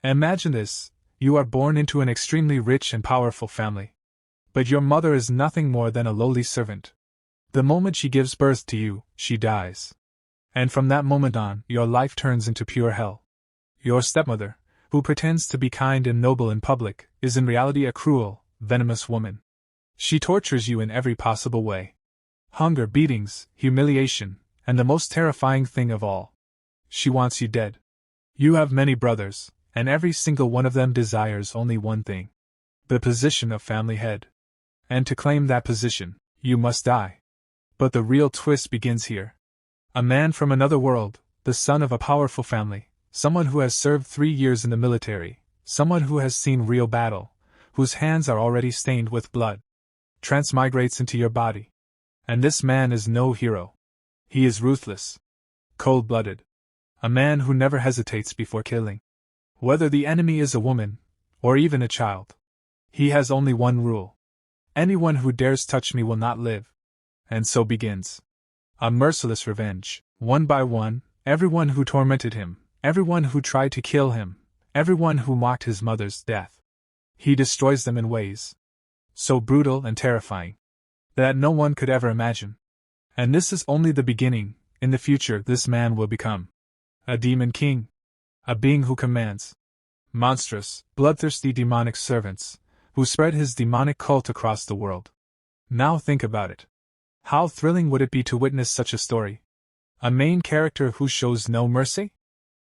Imagine this, you are born into an extremely rich and powerful family. But your mother is nothing more than a lowly servant. The moment she gives birth to you, she dies. And from that moment on, your life turns into pure hell. Your stepmother, who pretends to be kind and noble in public, is in reality a cruel, venomous woman. She tortures you in every possible way. Hunger, beatings, humiliation, and the most terrifying thing of all. She wants you dead. You have many brothers, and every single one of them desires only one thing: the position of family head. And to claim that position, you must die. But the real twist begins here. A man from another world, the son of a powerful family, someone who has served 3 years in the military, someone who has seen real battle, whose hands are already stained with blood, transmigrates into your body. And this man is no hero. He is ruthless, cold-blooded, a man who never hesitates before killing. Whether the enemy is a woman, or even a child. He has only one rule: anyone who dares touch me will not live. And so begins a merciless revenge. One by one, everyone who tormented him, everyone who tried to kill him, everyone who mocked his mother's death. He destroys them in ways so brutal and terrifying that no one could ever imagine. And this is only the beginning. In the future, this man will become a demon king, a being who commands monstrous, bloodthirsty demonic servants, who spread his demonic cult across the world. Now think about it. How thrilling would it be to witness such a story? A main character who shows no mercy?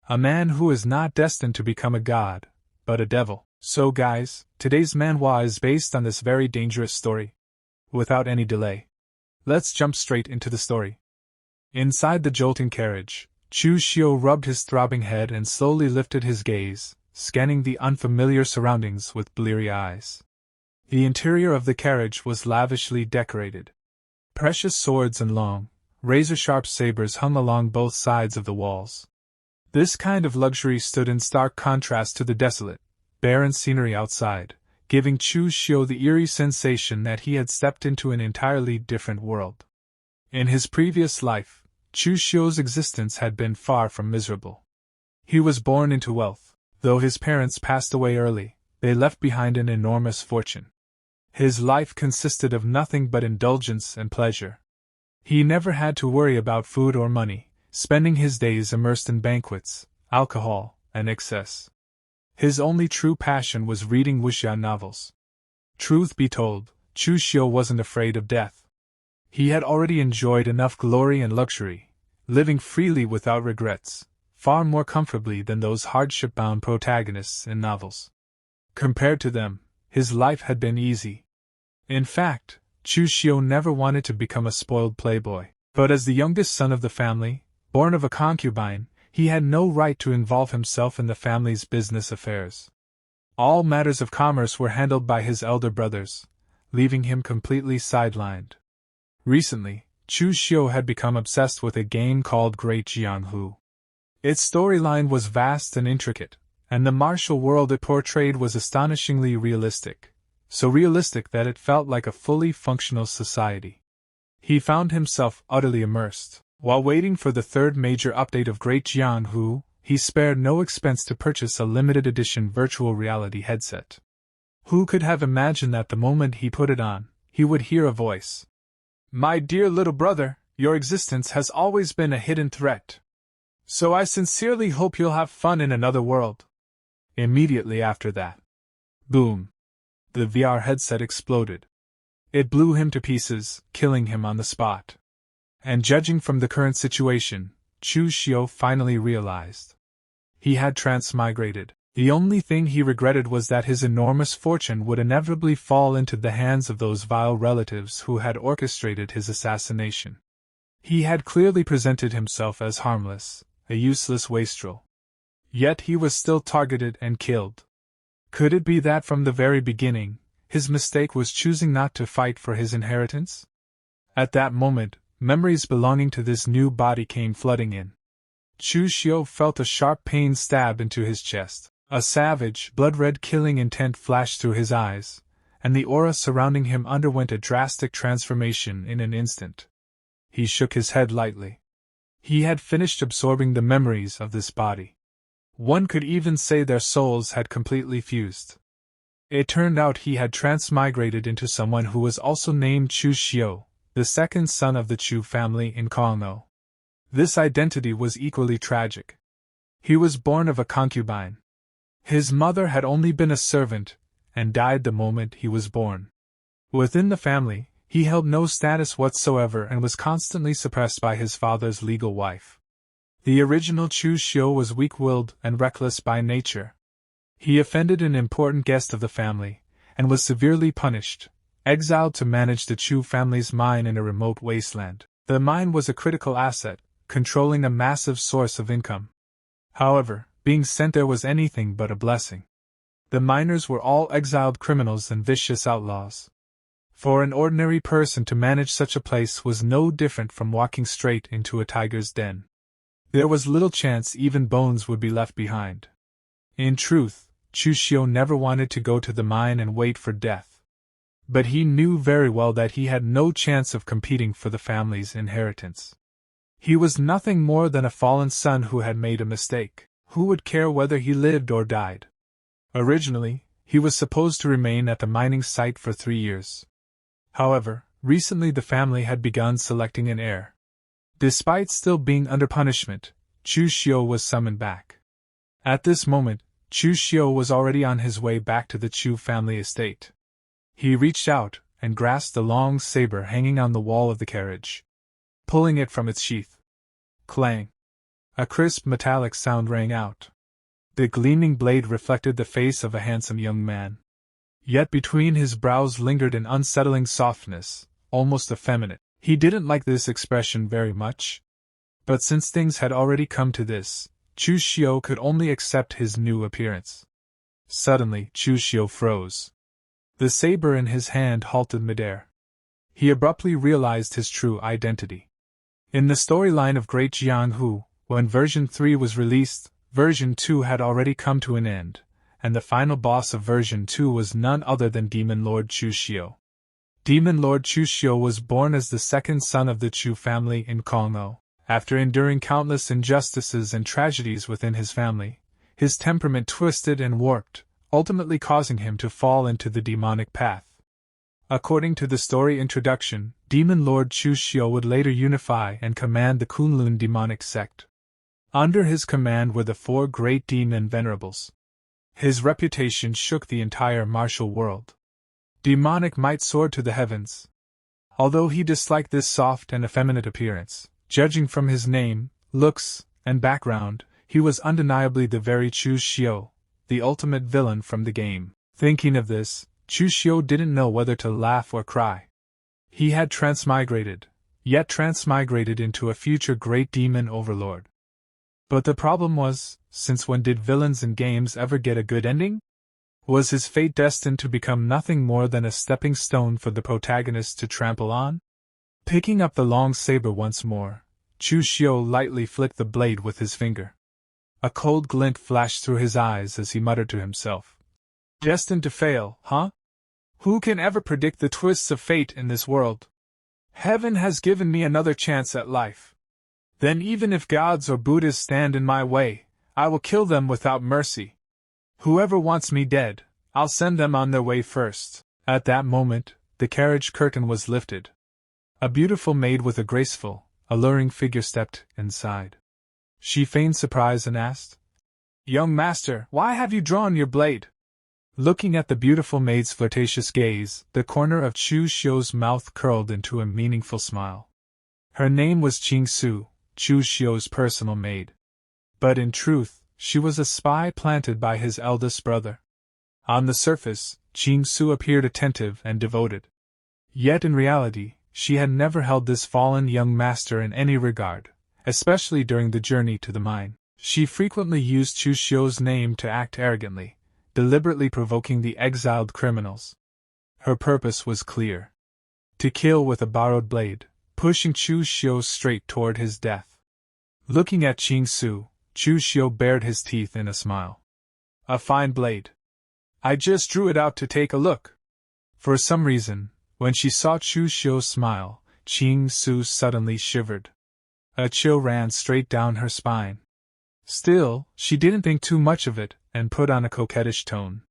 A man who is not destined to become a god, but a devil. So guys, today's manhwa is based on this very dangerous story. Without any delay, let's jump straight into the story. Inside the jolting carriage, Chu Xiu rubbed his throbbing head and slowly lifted his gaze, scanning the unfamiliar surroundings with bleary eyes. The interior of the carriage was lavishly decorated. Precious swords and long, razor-sharp sabers hung along both sides of the walls. This kind of luxury stood in stark contrast to the desolate, barren scenery outside, giving Chu Xiu the eerie sensation that he had stepped into an entirely different world. In his previous life, Chu Xiu's existence had been far from miserable. He was born into wealth. Though his parents passed away early, they left behind an enormous fortune. His life consisted of nothing but indulgence and pleasure. He never had to worry about food or money, spending his days immersed in banquets, alcohol, and excess. His only true passion was reading wuxia novels. Truth be told, Chu Xiu wasn't afraid of death. He had already enjoyed enough glory and luxury, living freely without regrets, far more comfortably than those hardship-bound protagonists in novels. Compared to them, his life had been easy. In fact, Chu Xiu never wanted to become a spoiled playboy. But as the youngest son of the family, born of a concubine, he had no right to involve himself in the family's business affairs. All matters of commerce were handled by his elder brothers, leaving him completely sidelined. Recently, Chu Xiu had become obsessed with a game called Great Jianghu. Its storyline was vast and intricate, and the martial world it portrayed was astonishingly realistic. So realistic that it felt like a fully functional society. He found himself utterly immersed. While waiting for the third major update of Great Jianghu, he spared no expense to purchase a limited edition virtual reality headset. Who could have imagined that the moment he put it on, he would hear a voice? "My dear little brother, your existence has always been a hidden threat. So I sincerely hope you'll have fun in another world." Immediately after that, boom! The VR headset exploded. It blew him to pieces, killing him on the spot. And judging from the current situation, Chu Xiu finally realized he had transmigrated. The only thing he regretted was that his enormous fortune would inevitably fall into the hands of those vile relatives who had orchestrated his assassination. He had clearly presented himself as harmless, a useless wastrel. Yet he was still targeted and killed. Could it be that from the very beginning, his mistake was choosing not to fight for his inheritance? At that moment, memories belonging to this new body came flooding in. Chu Xiu felt a sharp pain stab into his chest. A savage, blood-red killing intent flashed through his eyes, and the aura surrounding him underwent a drastic transformation in an instant. He shook his head lightly. He had finished absorbing the memories of this body. One could even say their souls had completely fused. It turned out he had transmigrated into someone who was also named Chu Xiu, the second son of the Chu family in Kongo. This identity was equally tragic. He was born of a concubine. His mother had only been a servant, and died the moment he was born. Within the family, he held no status whatsoever and was constantly suppressed by his father's legal wife. The original Chu Xiu was weak-willed and reckless by nature. He offended an important guest of the family, and was severely punished, exiled to manage the Chu family's mine in a remote wasteland. The mine was a critical asset, controlling a massive source of income. However, being sent there was anything but a blessing. The miners were all exiled criminals and vicious outlaws. For an ordinary person to manage such a place was no different from walking straight into a tiger's den. There was little chance even bones would be left behind. In truth, Chu Xiu never wanted to go to the mine and wait for death. But he knew very well that he had no chance of competing for the family's inheritance. He was nothing more than a fallen son who had made a mistake. Who would care whether he lived or died? Originally, he was supposed to remain at the mining site for 3 years. However, recently the family had begun selecting an heir. Despite still being under punishment, Chu Xiu was summoned back. At this moment, Chu Xiu was already on his way back to the Chu family estate. He reached out and grasped the long saber hanging on the wall of the carriage. Pulling it from its sheath. Clang! A crisp metallic sound rang out. The gleaming blade reflected the face of a handsome young man. Yet between his brows lingered an unsettling softness, almost effeminate. He didn't like this expression very much. But since things had already come to this, Chu Xiu could only accept his new appearance. Suddenly, Chu Xiu froze. The saber in his hand halted midair. He abruptly realized his true identity. In the storyline of Great Jianghu, when version 3 was released, version 2 had already come to an end, and the final boss of version 2 was none other than Demon Lord Chu Xiu. Demon Lord Chu Xiu was born as the second son of the Chu family in Kongo. After enduring countless injustices and tragedies within his family, his temperament twisted and warped, ultimately causing him to fall into the demonic path. According to the story introduction, Demon Lord Chu Xiu would later unify and command the Kunlun demonic sect. Under his command were the 4 great demon venerables. His reputation shook the entire martial world. Demonic might soared to the heavens. Although he disliked this soft and effeminate appearance, judging from his name, looks, and background, he was undeniably the very Chu Xiu, the ultimate villain from the game. Thinking of this, Chu Xiu didn't know whether to laugh or cry. He had transmigrated, yet transmigrated into a future great demon overlord. But the problem was, since when did villains in games ever get a good ending? Was his fate destined to become nothing more than a stepping stone for the protagonist to trample on? Picking up the long saber once more, Chu Xiu lightly flicked the blade with his finger. A cold glint flashed through his eyes as he muttered to himself. Destined to fail, huh? Who can ever predict the twists of fate in this world? Heaven has given me another chance at life. Then even if gods or Buddhas stand in my way, I will kill them without mercy. Whoever wants me dead, I'll send them on their way first. At that moment, the carriage curtain was lifted. A beautiful maid with a graceful, alluring figure stepped inside. She feigned surprise and asked, "Young master, why have you drawn your blade?" Looking at the beautiful maid's flirtatious gaze, the corner of Chu Xiu's mouth curled into a meaningful smile. Her name was Chu Xiu's personal maid. But in truth, she was a spy planted by his eldest brother. On the surface, Chu appeared attentive and devoted. Yet in reality, she had never held this fallen young master in any regard, especially during the journey to the mine. She frequently used Chu Xiu's name to act arrogantly, deliberately provoking the exiled criminals. Her purpose was clear: to kill with a borrowed blade, pushing Chu Xiu straight toward his death. Looking at Chu Xiu bared his teeth in a smile. "A fine blade. I just drew it out to take a look." For some reason, when she saw Chu Xiu smile, Chu suddenly shivered. A chill ran straight down her spine. Still, she didn't think too much of it, and put on a coquettish tone.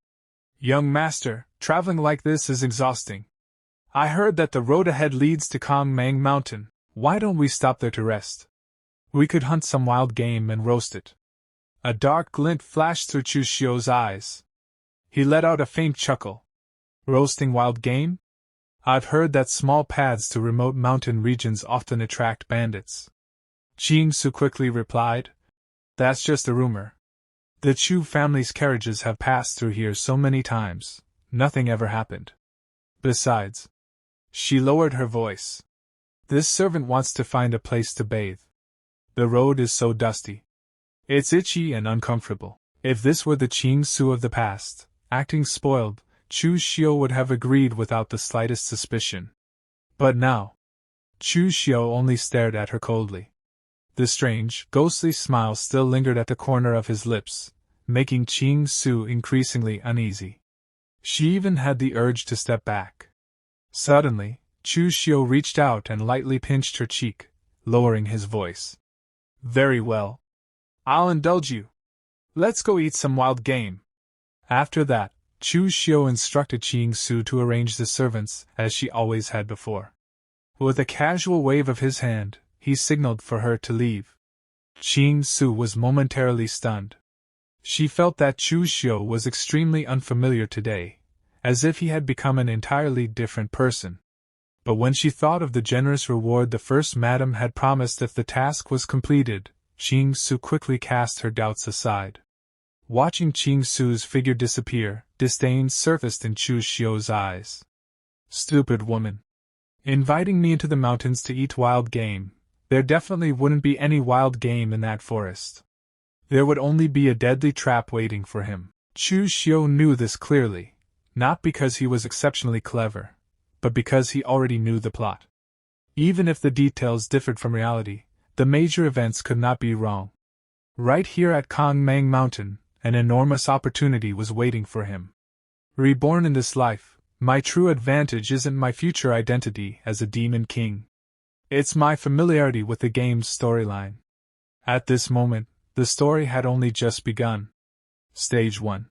Young master, traveling like this is exhausting. I heard that the road ahead leads to Kongmang Mountain. Why don't we stop there to rest? We could hunt some wild game and roast it. A dark glint flashed through Chu Xiu's eyes. He let out a faint chuckle. Roasting wild game? I've heard that small paths to remote mountain regions often attract bandits. Su quickly replied. That's just a rumor. The Chu family's carriages have passed through here so many times, nothing ever happened. Besides, she lowered her voice. This servant wants to find a place to bathe. The road is so dusty. It's itchy and uncomfortable. If this were the Su of the past, acting spoiled, Chu Xiu would have agreed without the slightest suspicion. But now, Chu Xiu only stared at her coldly. The strange, ghostly smile still lingered at the corner of his lips, making Su increasingly uneasy. She even had the urge to step back. Suddenly, Chu Xiu reached out and lightly pinched her cheek, lowering his voice. Very well. I'll indulge you. Let's go eat some wild game. After that, Chu Xiu instructed Su to arrange the servants as she always had before. With a casual wave of his hand, he signaled for her to leave. Su was momentarily stunned. She felt that Chu Xiu was extremely unfamiliar today, as if he had become an entirely different person. But when she thought of the generous reward the first madam had promised if the task was completed, Su quickly cast her doubts aside. Watching Su's figure disappear, disdain surfaced in Chu Xiu's eyes. Stupid woman. Inviting me into the mountains to eat wild game. There definitely wouldn't be any wild game in that forest. There would only be a deadly trap waiting for him. Chu Xiu knew this clearly, not because he was exceptionally clever, but because he already knew the plot. Even if the details differed from reality, the major events could not be wrong. Right here at Kongmang Mountain, an enormous opportunity was waiting for him. Reborn in this life, my true advantage isn't my future identity as a demon king. It's my familiarity with the game's storyline. At this moment, the story had only just begun. Stage 1.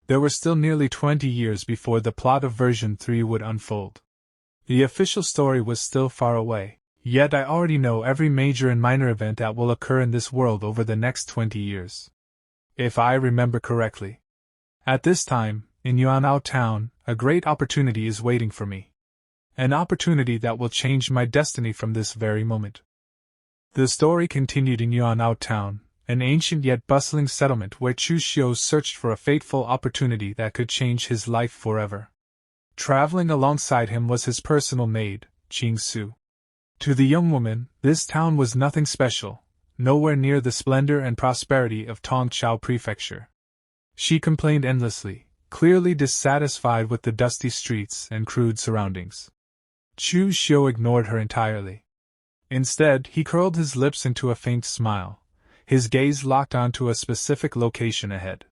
There were still nearly 20 years before the plot of version 3 would unfold. The official story was still far away, yet I already know every major and minor event that will occur in this world over the next 20 years. If I remember correctly. At this time, in Yuanao Town, a great opportunity is waiting for me. An opportunity that will change my destiny from this very moment. The story continued in Yuanao Town, an ancient yet bustling settlement where Chu Xiu searched for a fateful opportunity that could change his life forever. Traveling alongside him was his personal maid, Su. To the young woman, this town was nothing special, nowhere near the splendor and prosperity of Tongchao Prefecture. She complained endlessly, clearly dissatisfied with the dusty streets and crude surroundings. Chu Xiu ignored her entirely. Instead, he curled his lips into a faint smile, his gaze locked onto a specific location ahead.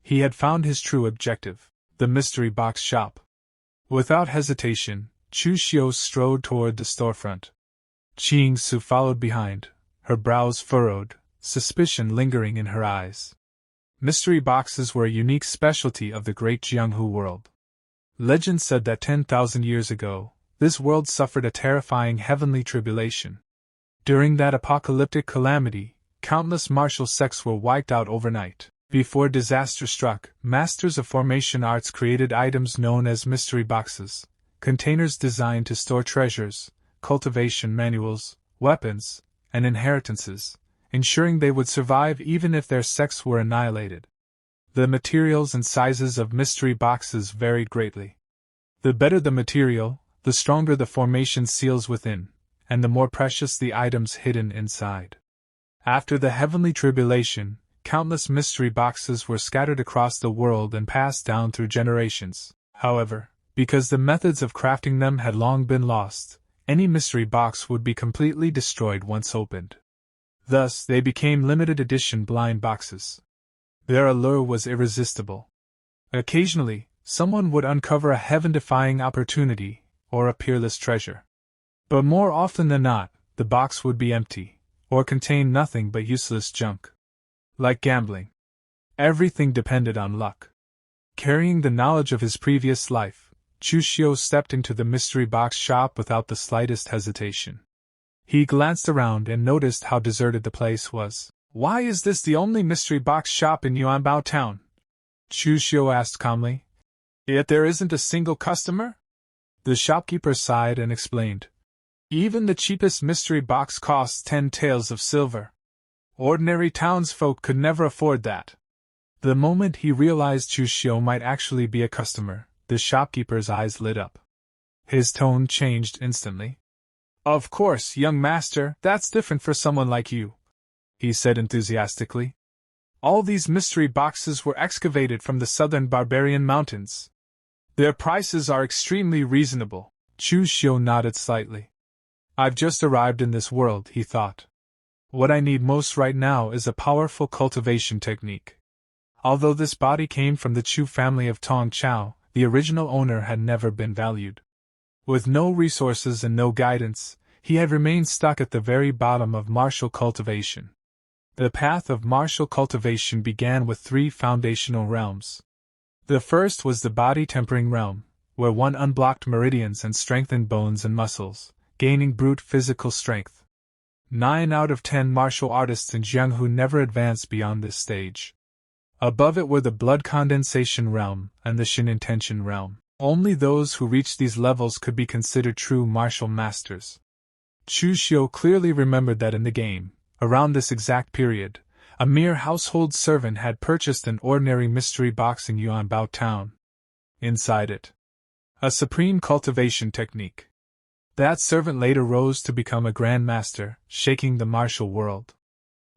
He had found his true objective, the mystery box shop. Without hesitation, Chu Xiu strode toward the storefront. Su followed behind, her brows furrowed, suspicion lingering in her eyes. Mystery boxes were a unique specialty of the Great Jianghu world. Legend said that 10,000 years ago, this world suffered a terrifying heavenly tribulation. During that apocalyptic calamity, countless martial sects were wiped out overnight. Before disaster struck, masters of formation arts created items known as mystery boxes, containers designed to store treasures, cultivation manuals, weapons, and inheritances, ensuring they would survive even if their sects were annihilated. The materials and sizes of mystery boxes varied greatly. The better the material, the stronger the formation seals within, and the more precious the items hidden inside. After the heavenly tribulation, countless mystery boxes were scattered across the world and passed down through generations. However, because the methods of crafting them had long been lost, any mystery box would be completely destroyed once opened. Thus, they became limited edition blind boxes. Their allure was irresistible. Occasionally, someone would uncover a heaven-defying opportunity, or a peerless treasure. But more often than not, the box would be empty, or contain nothing but useless junk. Like gambling. Everything depended on luck. Carrying the knowledge of his previous life, Chu Xiu stepped into the mystery box shop without the slightest hesitation. He glanced around and noticed how deserted the place was. "Why is this the only mystery box shop in Yuanbao town?" Chu Xiu asked calmly. "Yet there isn't a single customer?" The shopkeeper sighed and explained. "Even the cheapest mystery box costs 10 taels of silver. Ordinary townsfolk could never afford that." The moment he realized Chu Xiu might actually be a customer, the shopkeeper's eyes lit up. His tone changed instantly. "Of course, young master, that's different for someone like you," he said enthusiastically. "All these mystery boxes were excavated from the southern barbarian mountains. Their prices are extremely reasonable." Chu Xiu nodded slightly. "I've just arrived in this world," he thought. "What I need most right now is a powerful cultivation technique." Although this body came from the Chu family of Tongchao, the original owner had never been valued. With no resources and no guidance, he had remained stuck at the very bottom of martial cultivation. The path of martial cultivation began with 3 foundational realms. The first was the body-tempering realm, where one unblocked meridians and strengthened bones and muscles, gaining brute physical strength. 9 out of 10 martial artists in Jianghu never advanced beyond this stage. Above it were the blood condensation realm and the Shin intention realm. Only those who reached these levels could be considered true martial masters. Chu Xiu clearly remembered that in the game, around this exact period, a mere household servant had purchased an ordinary mystery box in Yuanbao town. Inside it, a supreme cultivation technique. That servant later rose to become a grand master, shaking the martial world.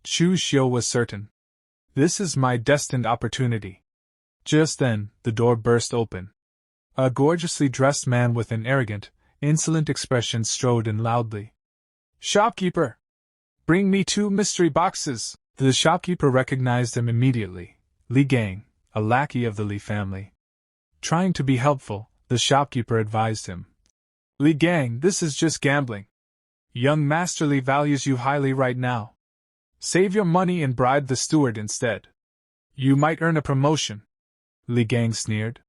Chu Xiu was certain. This is my destined opportunity. Just then, the door burst open. A gorgeously dressed man with an arrogant, insolent expression strode in loudly. "Shopkeeper! Bring me 2 mystery boxes!" The shopkeeper recognized him immediately. Li Gang, a lackey of the Li family. Trying to be helpful, the shopkeeper advised him. "Li Gang, this is just gambling. Young Master Li values you highly right now. Save your money and bribe the steward instead. You might earn a promotion." Li Gang sneered.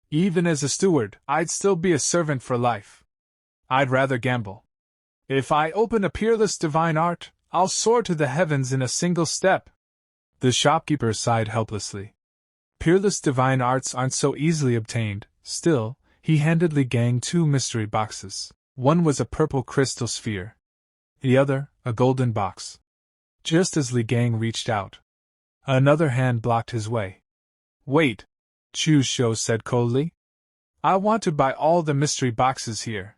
"Even as a steward, I'd still be a servant for life. I'd rather gamble. If I open a peerless divine art, I'll soar to the heavens in a single step." The shopkeeper sighed helplessly. Peerless divine arts aren't so easily obtained. Still, he handed Li Gang 2 mystery boxes. One was a purple crystal sphere. The other, a golden box. Just as Li Gang reached out, another hand blocked his way. "Wait," Chu Xiu said coldly. "I want to buy all the mystery boxes here."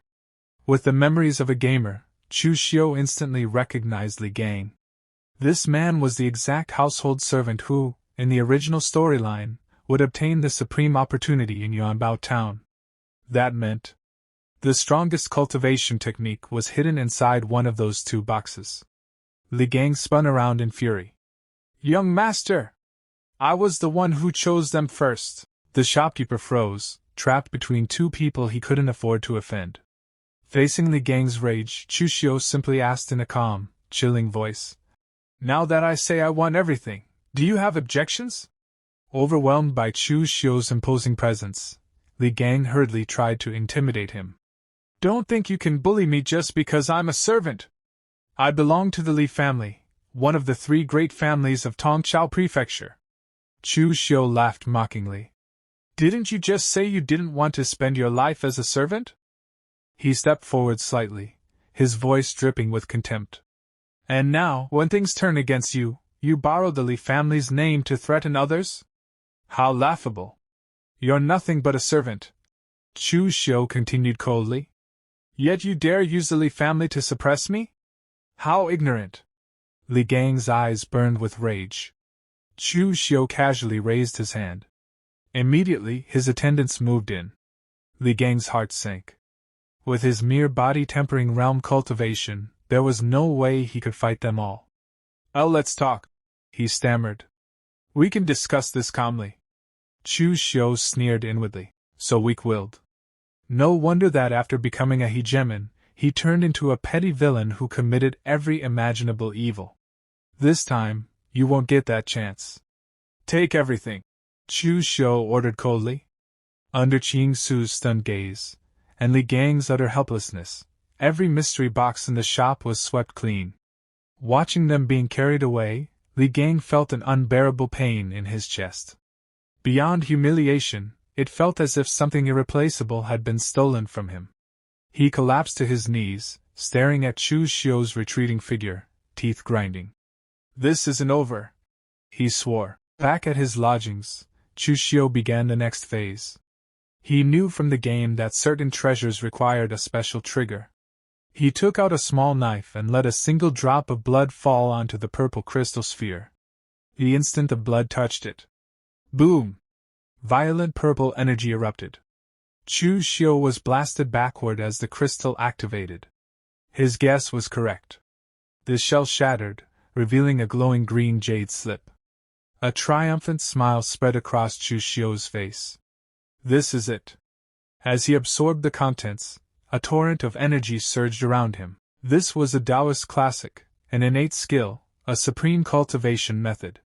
With the memories of a gamer, Chu Xiu instantly recognized Li Gang. This man was the exact household servant who, in the original storyline, would obtain the supreme opportunity in Yuanbao town. That meant the strongest cultivation technique was hidden inside one of those 2 boxes. Li Gang spun around in fury. "Young master! I was the one who chose them first." The shopkeeper froze, trapped between 2 people he couldn't afford to offend. Facing Li Gang's rage, Chu Xiu simply asked in a calm, chilling voice. "Now that I say I want everything, do you have objections?" Overwhelmed by Chu Xiu's imposing presence, Li Gang hurriedly tried to intimidate him. "Don't think you can bully me just because I'm a servant. I belong to the Li family, one of the 3 great families of Tongchao Prefecture." Chu Xiu laughed mockingly. "Didn't you just say you didn't want to spend your life as a servant?" He stepped forward slightly, his voice dripping with contempt. "And now, when things turn against you, you borrow the Li family's name to threaten others? How laughable! You're nothing but a servant," Chu Xiu continued coldly. "Yet you dare use the Li family to suppress me? How ignorant!" Li Gang's eyes burned with rage. Chu Xiu casually raised his hand. Immediately, his attendants moved in. Li Gang's heart sank. With his mere body-tempering realm cultivation, there was no way he could fight them all. Let's talk," he stammered. "We can discuss this calmly." Chu Xiu sneered inwardly. So weak-willed. No wonder that after becoming a hegemon, he turned into a petty villain who committed every imaginable evil. This time, You won't get that chance. Take everything, Chu Xiu ordered coldly. Under Chu Xiu's stunned gaze, and Li Gang's utter helplessness, every mystery box in the shop was swept clean. Watching them being carried away, Li Gang felt an unbearable pain in his chest. Beyond humiliation, it felt as if something irreplaceable had been stolen from him. He collapsed to his knees, staring at Chu Xiu's retreating figure, teeth grinding. This isn't over, he swore. Back at his lodgings, Chu Xiu began the next phase. He knew from the game that certain treasures required a special trigger. He took out a small knife and let a single drop of blood fall onto the purple crystal sphere. The instant the blood touched it, boom! Violent purple energy erupted. Chu Xiu was blasted backward as the crystal activated. His guess was correct. The shell shattered, revealing a glowing green jade slip. A triumphant smile spread across Chu Xiu's face. This is it. As he absorbed the contents, a torrent of energy surged around him. This was a Taoist classic, an innate skill, a supreme cultivation method.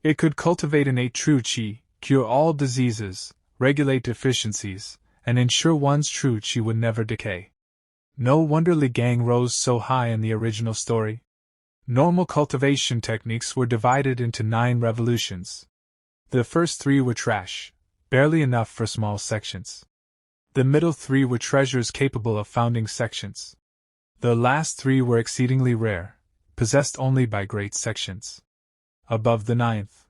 It could cultivate innate true qi, cure all diseases, regulate deficiencies, and ensure one's true qi would never decay. No wonder Li Gang rose so high in the original story. Normal cultivation techniques were divided into 9 revolutions. The first 3 were trash, barely enough for small sections. The middle 3 were treasures capable of founding sections. The last 3 were exceedingly rare, possessed only by great sections. Above the 9th,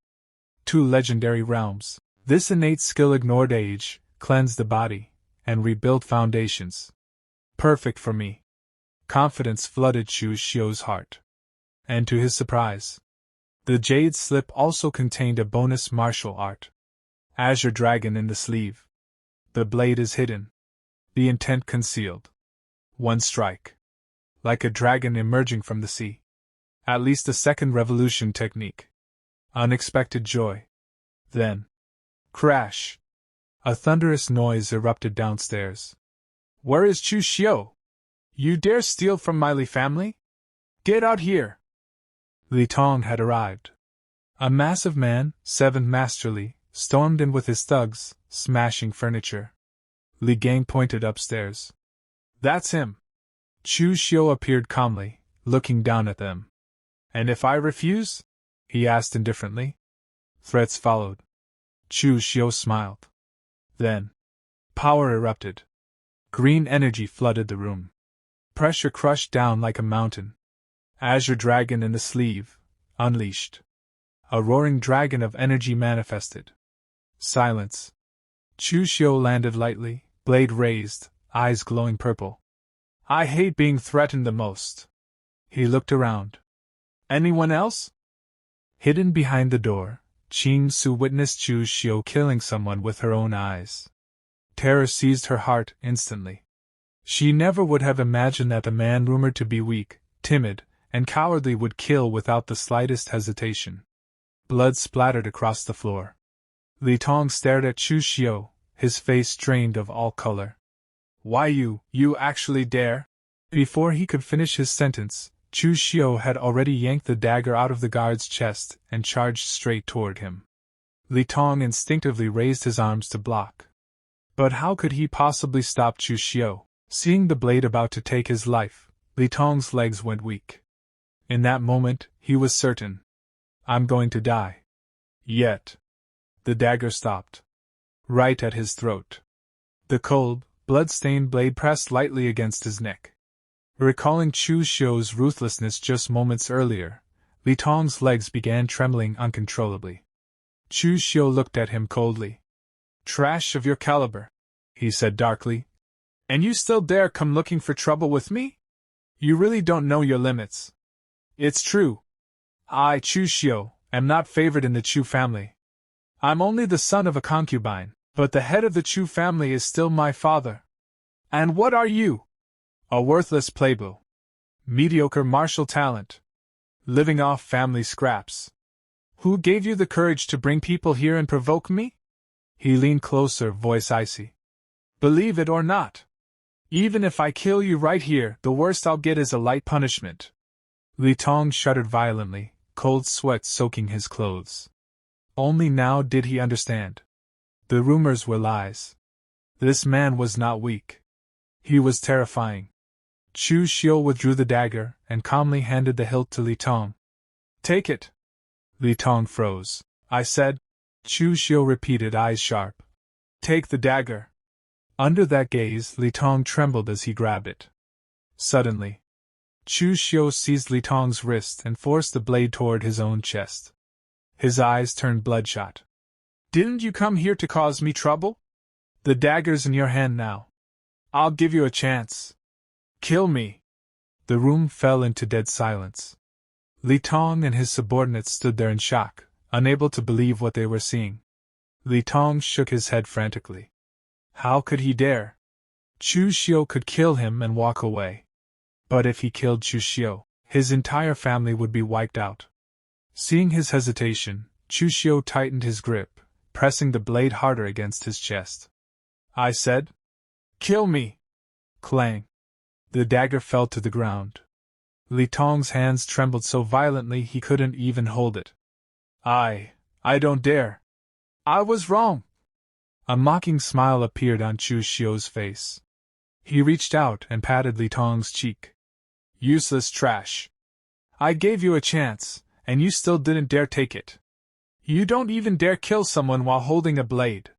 2 legendary realms. This innate skill ignored age, cleansed the body, and rebuilt foundations. Perfect for me. Confidence flooded Chu Xiu's heart. And to his surprise, the jade slip also contained a bonus martial art. Azure Dragon in the sleeve. The blade is hidden. The intent concealed. One strike. Like a dragon emerging from the sea. At least a second revolution technique. Unexpected joy. Then, crash! A thunderous noise erupted downstairs. Where is Chu Xiu? You dare steal from my Li family? Get out here! Li Tong had arrived. A massive man, 7 masterly, stormed in with his thugs, smashing furniture. Li Gang pointed upstairs. That's him. Chu Xiu appeared calmly, looking down at them. And if I refuse? He asked indifferently. Threats followed. Chu Xiu smiled. Then, power erupted. Green energy flooded the room. Pressure crushed down like a mountain. Azure Dragon in the sleeve, unleashed. A roaring dragon of energy manifested. Silence. Chu Xiu landed lightly, blade raised, eyes glowing purple. I hate being threatened the most. He looked around. Anyone else? Hidden behind the door, Qing Su witnessed Chu Xiu killing someone with her own eyes. Terror seized her heart instantly. She never would have imagined that the man rumored to be weak, timid, and cowardly would kill without the slightest hesitation. Blood splattered across the floor. Li Tong stared at Chu Xiu, his face drained of all color. Why you actually dare? Before he could finish his sentence, Chu Xiu had already yanked the dagger out of the guard's chest and charged straight toward him. Li Tong instinctively raised his arms to block. But how could he possibly stop Chu Xiu? Seeing the blade about to take his life, Li Tong's legs went weak. In that moment, he was certain. I'm going to die. Yet. The dagger stopped. Right at his throat. The cold, blood-stained blade pressed lightly against his neck. Recalling Chu Xiu's ruthlessness just moments earlier, Li Tong's legs began trembling uncontrollably. Chu Xiu looked at him coldly. Trash of your caliber, he said darkly. And you still dare come looking for trouble with me? You really don't know your limits. It's true. I, Chu Xiu, am not favored in the Chu family. I'm only the son of a concubine, but the head of the Chu family is still my father. And what are you? A worthless playbill. Mediocre martial talent. Living off family scraps. Who gave you the courage to bring people here and provoke me? He leaned closer, voice icy. Believe it or not. Even if I kill you right here, the worst I'll get is a light punishment. Li Tong shuddered violently, cold sweat soaking his clothes. Only now did he understand. The rumors were lies. This man was not weak. He was terrifying. Chu Xiu withdrew the dagger and calmly handed the hilt to Li Tong. "Take it." Li Tong froze. "I said," Chu Xiu repeated, eyes sharp. "Take the dagger." Under that gaze, Li Tong trembled as he grabbed it. Suddenly, Chu Xiu seized Li Tong's wrist and forced the blade toward his own chest. His eyes turned bloodshot. "Didn't you come here to cause me trouble? The dagger's in your hand now. I'll give you a chance. Kill me." The room fell into dead silence. Li Tong and his subordinates stood there in shock, unable to believe what they were seeing. Li Tong shook his head frantically. How could he dare? Chu Xiu could kill him and walk away. But if he killed Chu Xiu, his entire family would be wiped out. Seeing his hesitation, Chu Xiu tightened his grip, pressing the blade harder against his chest. "I said, kill me!" Clang! The dagger fell to the ground. Li Tong's hands trembled so violently he couldn't even hold it. I don't dare. I was wrong." A mocking smile appeared on Chu Xiu's face. He reached out and patted Li Tong's cheek. "Useless trash. I gave you a chance, and you still didn't dare take it. You don't even dare kill someone while holding a blade.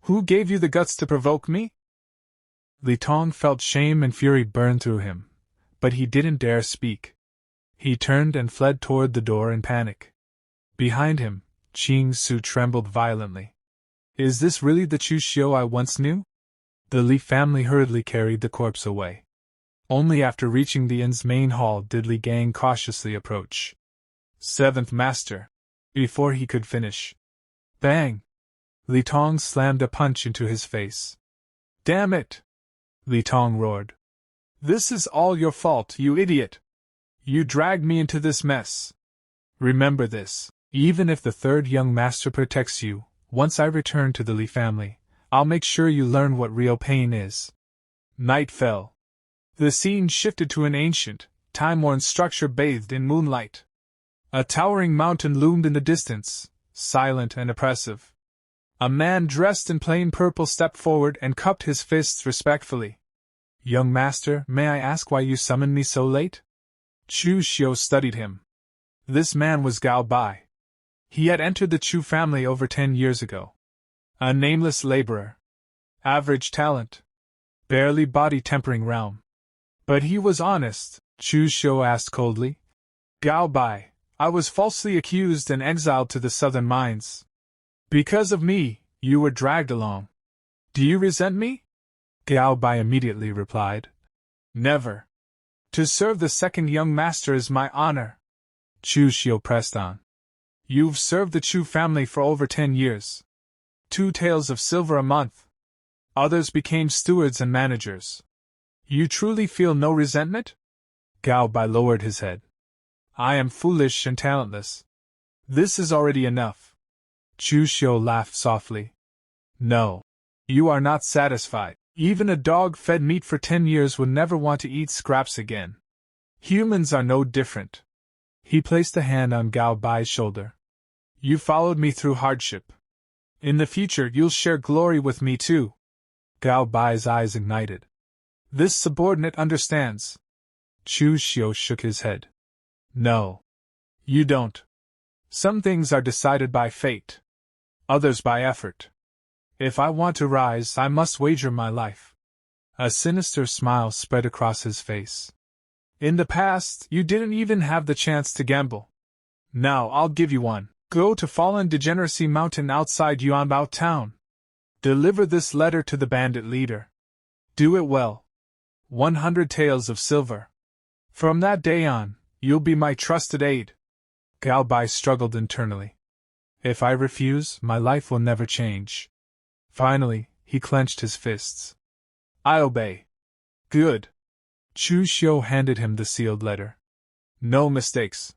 Who gave you the guts to provoke me?" Li Tong felt shame and fury burn through him, but he didn't dare speak. He turned and fled toward the door in panic. Behind him, Chu trembled violently. "Is this really the Chu Xiu I once knew?" The Li family hurriedly carried the corpse away. Only after reaching the inn's main hall did Li Gang cautiously approach. "Seventh Master." Before he could finish, bang! Li Tong slammed a punch into his face. "Damn it!" Li Tong roared. "This is all your fault, you idiot! You dragged me into this mess. Remember this, even if the third young master protects you, once I return to the Li family, I'll make sure you learn what real pain is." Night fell. The scene shifted to an ancient, time-worn structure bathed in moonlight. A towering mountain loomed in the distance, silent and oppressive. A man dressed in plain purple stepped forward and cupped his fists respectfully. "Young master, may I ask why you summoned me so late?" Chu Xiu studied him. This man was Gao Bai. He had entered the Chu family over 10 years ago. A nameless laborer. Average talent. Barely body-tempering realm. But he was honest, Chu Xiu asked coldly. "Gao Bai, I was falsely accused and exiled to the southern mines. Because of me, you were dragged along. Do you resent me?" Gao Bai immediately replied. "Never. To serve the second young master is my honor." Chu Xiu pressed on. "You've served the Chu family for over 10 years. 2 taels of silver a month. Others became stewards and managers. You truly feel no resentment?" Gao Bai lowered his head. "I am foolish and talentless. This is already enough." Chu Xiu laughed softly. "No. You are not satisfied. Even a dog fed meat for 10 years would never want to eat scraps again. Humans are no different." He placed a hand on Gao Bai's shoulder. "You followed me through hardship. In the future you'll share glory with me too." Gao Bai's eyes ignited. "This subordinate understands." Chu Xiu shook his head. "No. You don't. Some things are decided by fate. Others by effort. If I want to rise, I must wager my life." A sinister smile spread across his face. "In the past, you didn't even have the chance to gamble. Now I'll give you one. Go to Fallen Degeneracy Mountain outside Yuanbao town. Deliver this letter to the bandit leader. Do it well. 100 taels of silver. From that day on, you'll be my trusted aide." Gao Bai struggled internally. "If I refuse, my life will never change." Finally, he clenched his fists. "I obey." "Good." Chu Xiu handed him the sealed letter. "No mistakes."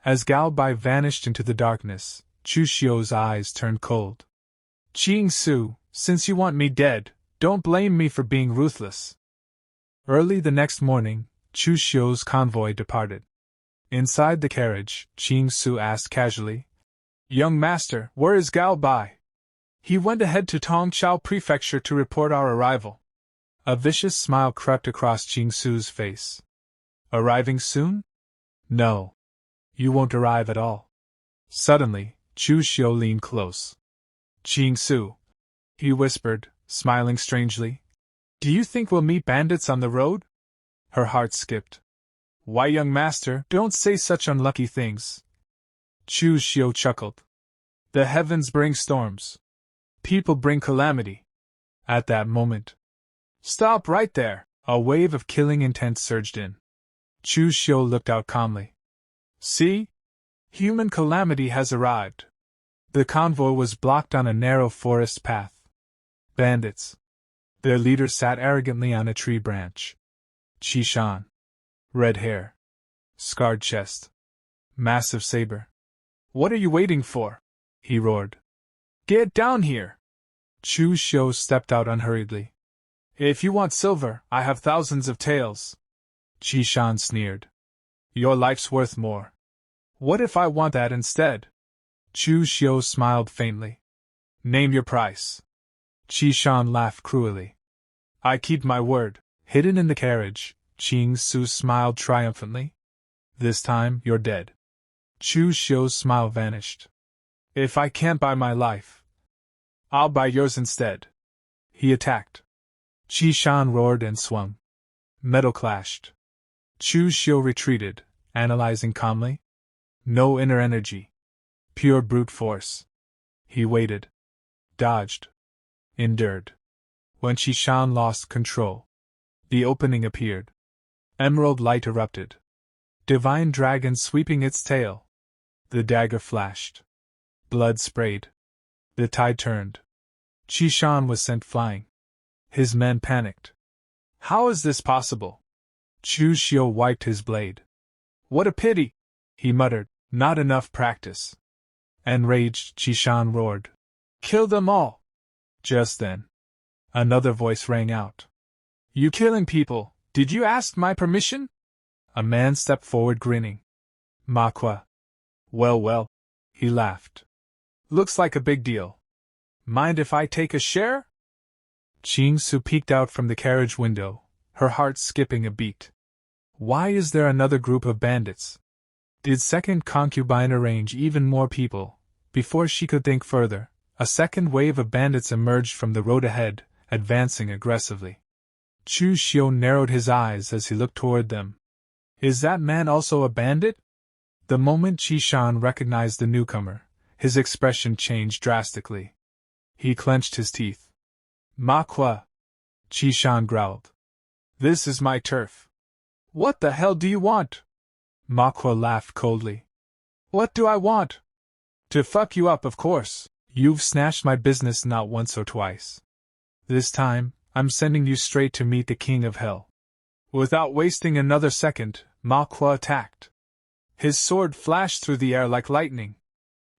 As Gao Bai vanished into the darkness, Chu Xiu's eyes turned cold. "Su, since you want me dead, don't blame me for being ruthless." Early the next morning, Chu Xiu's convoy departed. Inside the carriage, Chu Xiu asked casually, "Young master, where is Gao Bai?" "He went ahead to Tongchao Prefecture to report our arrival." A vicious smile crept across Chu Xiu's face. "Arriving soon?" "No. You won't arrive at all." Suddenly, Chu Xiu leaned close. "Chu Xiu," he whispered, smiling strangely, "do you think we'll meet bandits on the road?" Her heart skipped. "Why, young master, don't say such unlucky things." Chu Xiu chuckled. "The heavens bring storms. People bring calamity." At that moment, "Stop right there!" A wave of killing intent surged in. Chu Xiu looked out calmly. "See? Human calamity has arrived." The convoy was blocked on a narrow forest path. Bandits. Their leader sat arrogantly on a tree branch. Qishan. Red hair. Scarred chest. Massive saber. "What are you waiting for?" he roared. "Get down here!" Chu Xiu stepped out unhurriedly. "If you want silver, I have thousands of taels." Qishan sneered. "Your life's worth more." "What if I want that instead?" Chu Xiu smiled faintly. "Name your price." Qishan laughed cruelly. "I keep my word." Hidden in the carriage, Chu Xiu smiled triumphantly. "This time, you're dead." Chu Xiu's smile vanished. "If I can't buy my life, I'll buy yours instead." He attacked. Qishan roared and swung. Metal clashed. Chu Xiu retreated, analyzing calmly. No inner energy. Pure brute force. He waited. Dodged. Endured. When Qishan lost control, the opening appeared. Emerald light erupted. Divine dragon sweeping its tail. The dagger flashed. Blood sprayed. The tide turned. Qishan was sent flying. His men panicked. "How is this possible?" Chu Xiu wiped his blade. "What a pity!" he muttered. "Not enough practice." Enraged, Qishan roared. "Kill them all!" Just then, another voice rang out. "You killing people, did you ask my permission?" A man stepped forward grinning. Manhwa. "Well, well," he laughed. "Looks like a big deal. Mind if I take a share?" Chu Xiu peeked out from the carriage window, her heart skipping a beat. Why is there another group of bandits? Did second concubine arrange even more people? Before she could think further, a second wave of bandits emerged from the road ahead, advancing aggressively. Chu Xiu narrowed his eyes as he looked toward them. Is that man also a bandit? The moment Qishan recognized the newcomer, his expression changed drastically. He clenched his teeth. "Manhwa!" Qishan growled. "This is my turf." "What the hell do you want?" Manhwa laughed coldly. "What do I want?" "To fuck you up, of course. You've snatched my business not once or twice. This time, I'm sending you straight to meet the King of Hell." Without wasting another second, Manhwa attacked. His sword flashed through the air like lightning.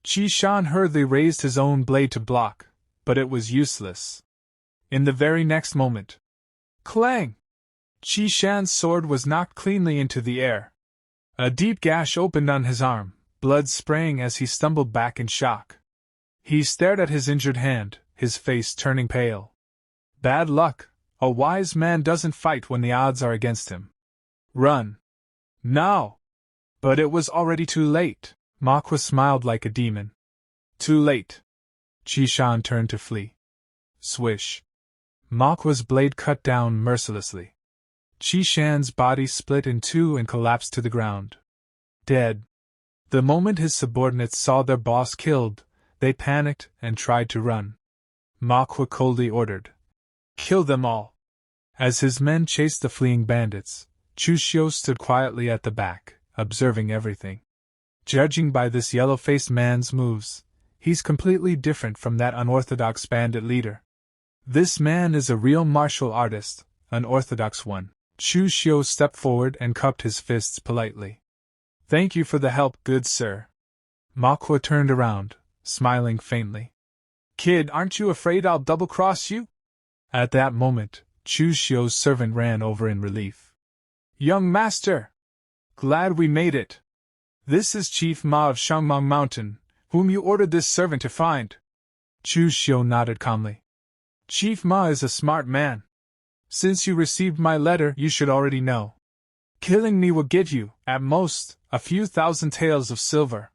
Qishan hurriedly raised his own blade to block, but it was useless. In the very next moment, clang! Qishan's sword was knocked cleanly into the air. A deep gash opened on his arm, blood spraying as he stumbled back in shock. He stared at his injured hand, his face turning pale. Bad luck. A wise man doesn't fight when the odds are against him. Run. Now! But it was already too late. Manhwa smiled like a demon. Too late. Qishan turned to flee. Swish. Manhwa's blade cut down mercilessly. Qishan's body split in two and collapsed to the ground. Dead. The moment his subordinates saw their boss killed, they panicked and tried to run. Manhwa coldly ordered, "Kill them all." As his men chased the fleeing bandits, Chu Xiu stood quietly at the back, observing everything. Judging by this yellow-faced man's moves, he's completely different from that unorthodox bandit leader. This man is a real martial artist, an orthodox one. Chu Xiu stepped forward and cupped his fists politely. "Thank you for the help, good sir." Manhwa turned around, smiling faintly. "Kid, aren't you afraid I'll double-cross you?" At that moment, Chu Xiu's servant ran over in relief. "Young master! Glad we made it." This is Chief Ma of Shangmang Mountain, whom you ordered this servant to find. Chu Xiu nodded calmly. Chief Ma is a smart man. Since you received my letter, you should already know. Killing me will get you, at most, a few thousand taels of silver.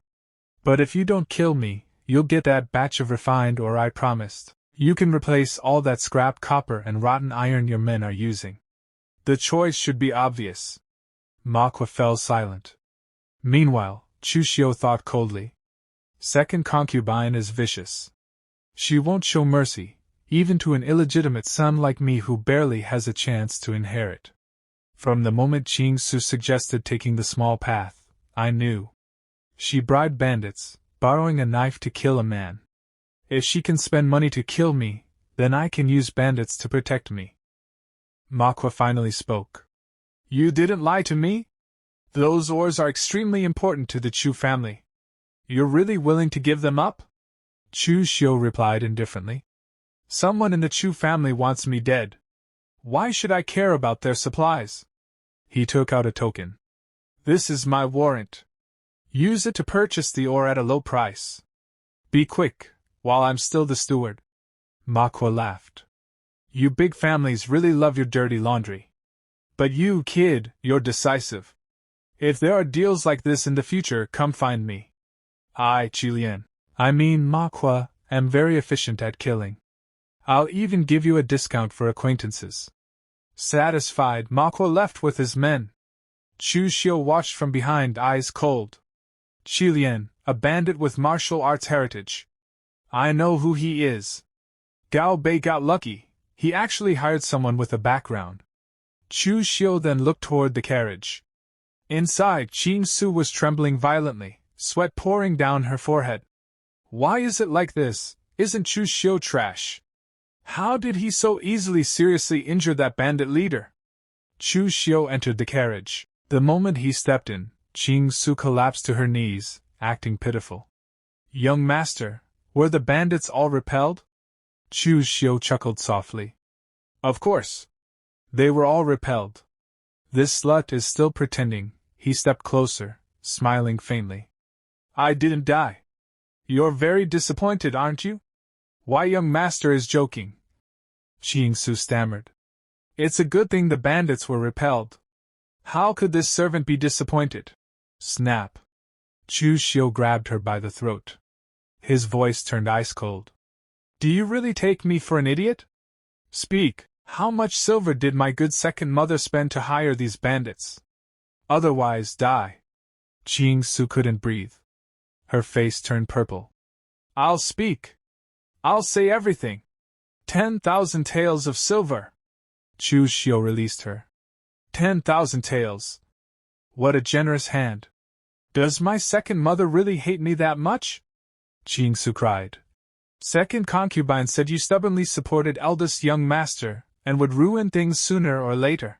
But if you don't kill me, you'll get that batch of refined ore I promised. You can replace all that scrap copper and rotten iron your men are using. The choice should be obvious. Manhwa fell silent. Meanwhile, Chu Xiu thought coldly. Second concubine is vicious. She won't show mercy, even to an illegitimate son like me who barely has a chance to inherit. From the moment Chu Xiu suggested taking the small path, I knew. She bribed bandits, borrowing a knife to kill a man. If she can spend money to kill me, then I can use bandits to protect me. Manhwa finally spoke. You didn't lie to me? Those ores are extremely important to the Chu family. You're really willing to give them up? Chu Xiu replied indifferently. Someone in the Chu family wants me dead. Why should I care about their supplies? He took out a token. This is my warrant. Use it to purchase the ore at a low price. Be quick, while I'm still the steward. Manhwa laughed. You big families really love your dirty laundry. But you, kid, you're decisive. If there are deals like this in the future, come find me. I, Manhwa, am very efficient at killing. I'll even give you a discount for acquaintances. Satisfied, Manhwa left with his men. Chu Xiu watched from behind, eyes cold. Qilian, a bandit with martial arts heritage. I know who he is. Gao Bei got lucky, he actually hired someone with a background. Chu Xiu then looked toward the carriage. Inside, Chu Xiu was trembling violently, sweat pouring down her forehead. Why is it like this? Isn't Chu Xiu trash? How did he so easily seriously injure that bandit leader? Chu Xiu entered the carriage. The moment he stepped in, Chu Xiu collapsed to her knees, acting pitiful. Young master, were the bandits all repelled? Chu Xiu chuckled softly. Of course. They were all repelled. This slut is still pretending. He stepped closer, smiling faintly. I didn't die. You're very disappointed, aren't you? Why, young master is joking. Chu Xiu stammered. It's a good thing the bandits were repelled. How could this servant be disappointed? Snap. Chu Xiu grabbed her by the throat. His voice turned ice cold. Do you really take me for an idiot? Speak, how much silver did my good second mother spend to hire these bandits? Otherwise die. Chu Xiu couldn't breathe. Her face turned purple. I'll speak. I'll say everything. 10,000 taels of silver. Chu Xiu released her. 10,000 taels. What a generous hand. Does my second mother really hate me that much? Chu Xiu cried. Second concubine said you stubbornly supported eldest young master, and would ruin things sooner or later.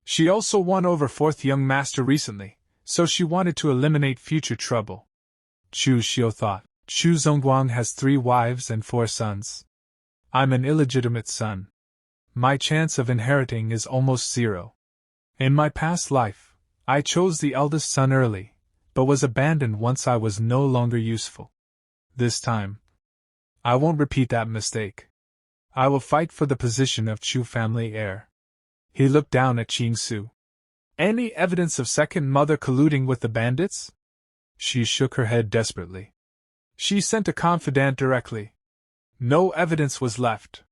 She also won over fourth young master recently, so she wanted to eliminate future trouble. Chu Xiu thought. Chu Zongguang has 3 wives and 4 sons. I'm an illegitimate son. My chance of inheriting is almost 0. In my past life, I chose the eldest son early, but was abandoned once I was no longer useful. This time, I won't repeat that mistake. I will fight for the position of Chu family heir. He looked down at Chu Xiu. Any evidence of second mother colluding with the bandits? She shook her head desperately. She sent a confidant directly. No evidence was left.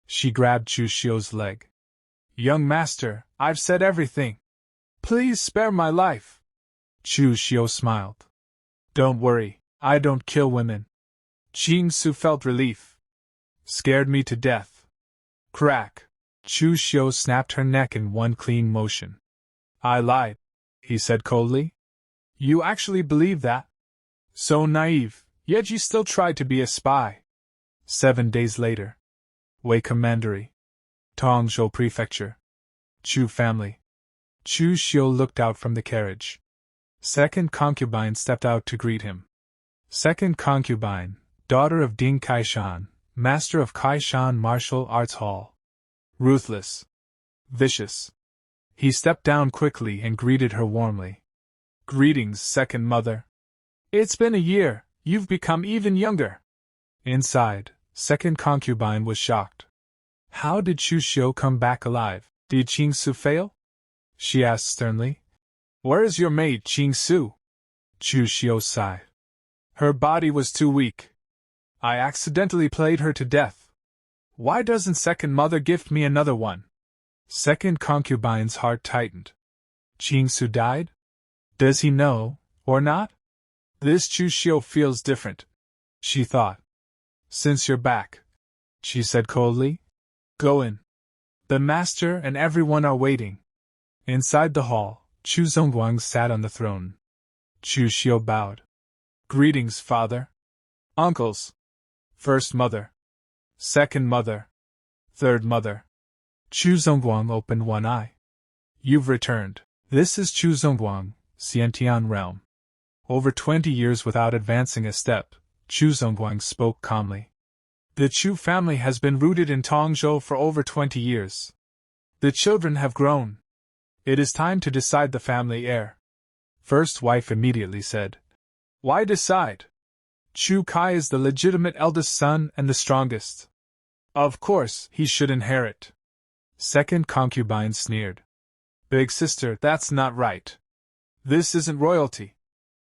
She grabbed Chu Xiu's leg. Young master, I've said everything. Please spare my life. Chu Xiu smiled. Don't worry, I don't kill women. Chu Xiu felt relief. Scared me to death. Crack. Chu Xiu snapped her neck in one clean motion. I lied, he said coldly. You actually believe that? So naive, yet you still tried to be a spy. 7 days later. Wei Commandery. Tongzhou Prefecture. Chu family. Chu Xiu looked out from the carriage. Second concubine stepped out to greet him. Second concubine, daughter of Ding Kaishan, master of Kaishan Martial Arts Hall. Ruthless. Vicious. He stepped down quickly and greeted her warmly. Greetings, second mother. It's been a year, you've become even younger. Inside, second concubine was shocked. How did Chu Xiu come back alive? Did Chu Xiu fail? She asked sternly. Where is your maid, Chu Xiu? Chu Xiu sighed. Her body was too weak. I accidentally played her to death. Why doesn't second mother gift me another one? Second concubine's heart tightened. Chu Xiu died? Does he know, or not? This Chu Xiu feels different, she thought. Since you're back, she said coldly. Go in. The master and everyone are waiting. Inside the hall, Chu Zongguang sat on the throne. Chu Xiu bowed. Greetings, father. Uncles. First mother. Second mother. Third mother. Chu Zongguang opened one eye. You've returned. This is Chu Zongguang, Xiantian realm. Over 20 years without advancing a step, Chu Zongguang spoke calmly. The Chu family has been rooted in Tongzhou for over 20 years. The children have grown. It is time to decide the family heir. First wife immediately said. Why decide? Chu Kai is the legitimate eldest son and the strongest. Of course, he should inherit. Second concubine sneered. Big sister, that's not right. This isn't royalty.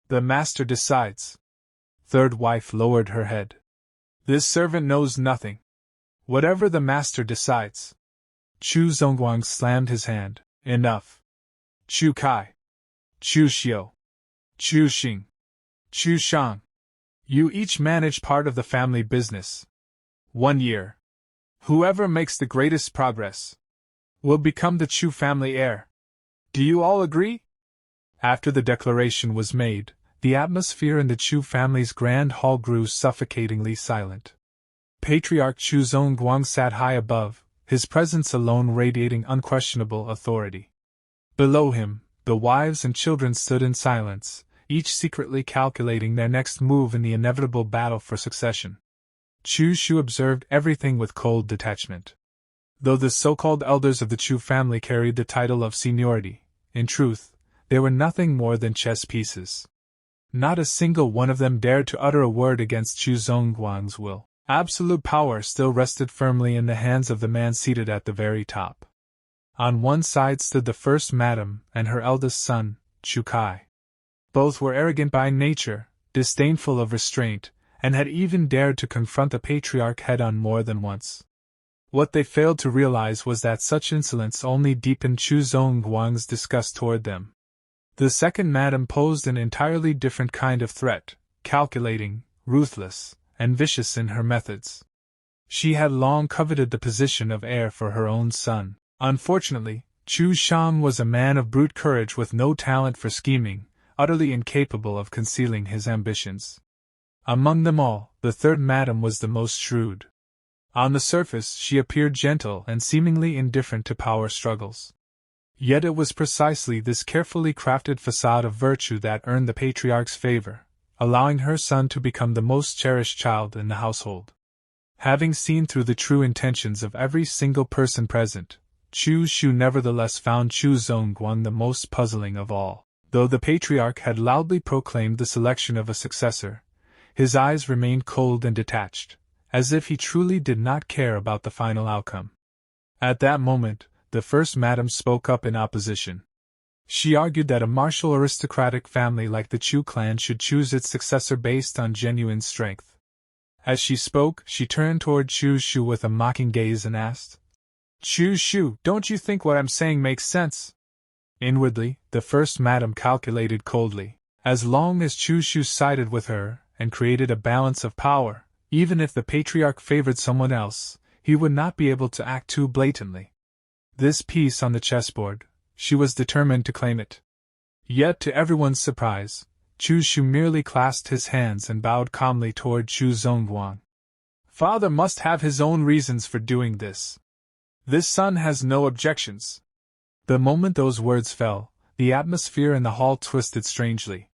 The master decides. Third wife lowered her head. This servant knows nothing. Whatever the master decides. Chu Zongguang slammed his hand. Enough. Chu Kai. Chu Xiu. Chu Xing. Chu Shang. You each manage part of the family business. 1 year. Whoever makes the greatest progress will become the Chu family heir. Do you all agree? After the declaration was made, the atmosphere in the Chu family's grand hall grew suffocatingly silent. Patriarch Chu Zongguang sat high above, his presence alone radiating unquestionable authority. Below him, the wives and children stood in silence, each secretly calculating their next move in the inevitable battle for succession. Chu Xiu observed everything with cold detachment. Though the so-called elders of the Chu family carried the title of seniority, in truth, they were nothing more than chess pieces. Not a single one of them dared to utter a word against Chu Zongguang's will. Absolute power still rested firmly in the hands of the man seated at the very top. On one side stood the first madam and her eldest son, Chu Kai. Both were arrogant by nature, disdainful of restraint, and had even dared to confront the patriarch head-on more than once. What they failed to realize was that such insolence only deepened Chu Zongguang's disgust toward them. The second madam posed an entirely different kind of threat, calculating, ruthless, and vicious in her methods. She had long coveted the position of heir for her own son. Unfortunately, Chu Shang was a man of brute courage with no talent for scheming, utterly incapable of concealing his ambitions. Among them all, the third madam was the most shrewd. On the surface, she appeared gentle and seemingly indifferent to power struggles. Yet it was precisely this carefully crafted facade of virtue that earned the patriarch's favor, allowing her son to become the most cherished child in the household. Having seen through the true intentions of every single person present, Chu Xiu nevertheless found Chu Zongguang the most puzzling of all. Though the patriarch had loudly proclaimed the selection of a successor, his eyes remained cold and detached, as if he truly did not care about the final outcome. At that moment, the first madam spoke up in opposition. She argued that a martial aristocratic family like the Chu clan should choose its successor based on genuine strength. As she spoke, she turned toward Chu Xiu with a mocking gaze and asked, Chu Xiu, don't you think what I'm saying makes sense? Inwardly, the first madam calculated coldly. As long as Chu Xiu sided with her and created a balance of power, even if the patriarch favored someone else, he would not be able to act too blatantly. This piece on the chessboard, she was determined to claim it. Yet to everyone's surprise, Chu Xiu merely clasped his hands and bowed calmly toward Chu Zongguang. Father must have his own reasons for doing this. This son has no objections. The moment those words fell, the atmosphere in the hall twisted strangely.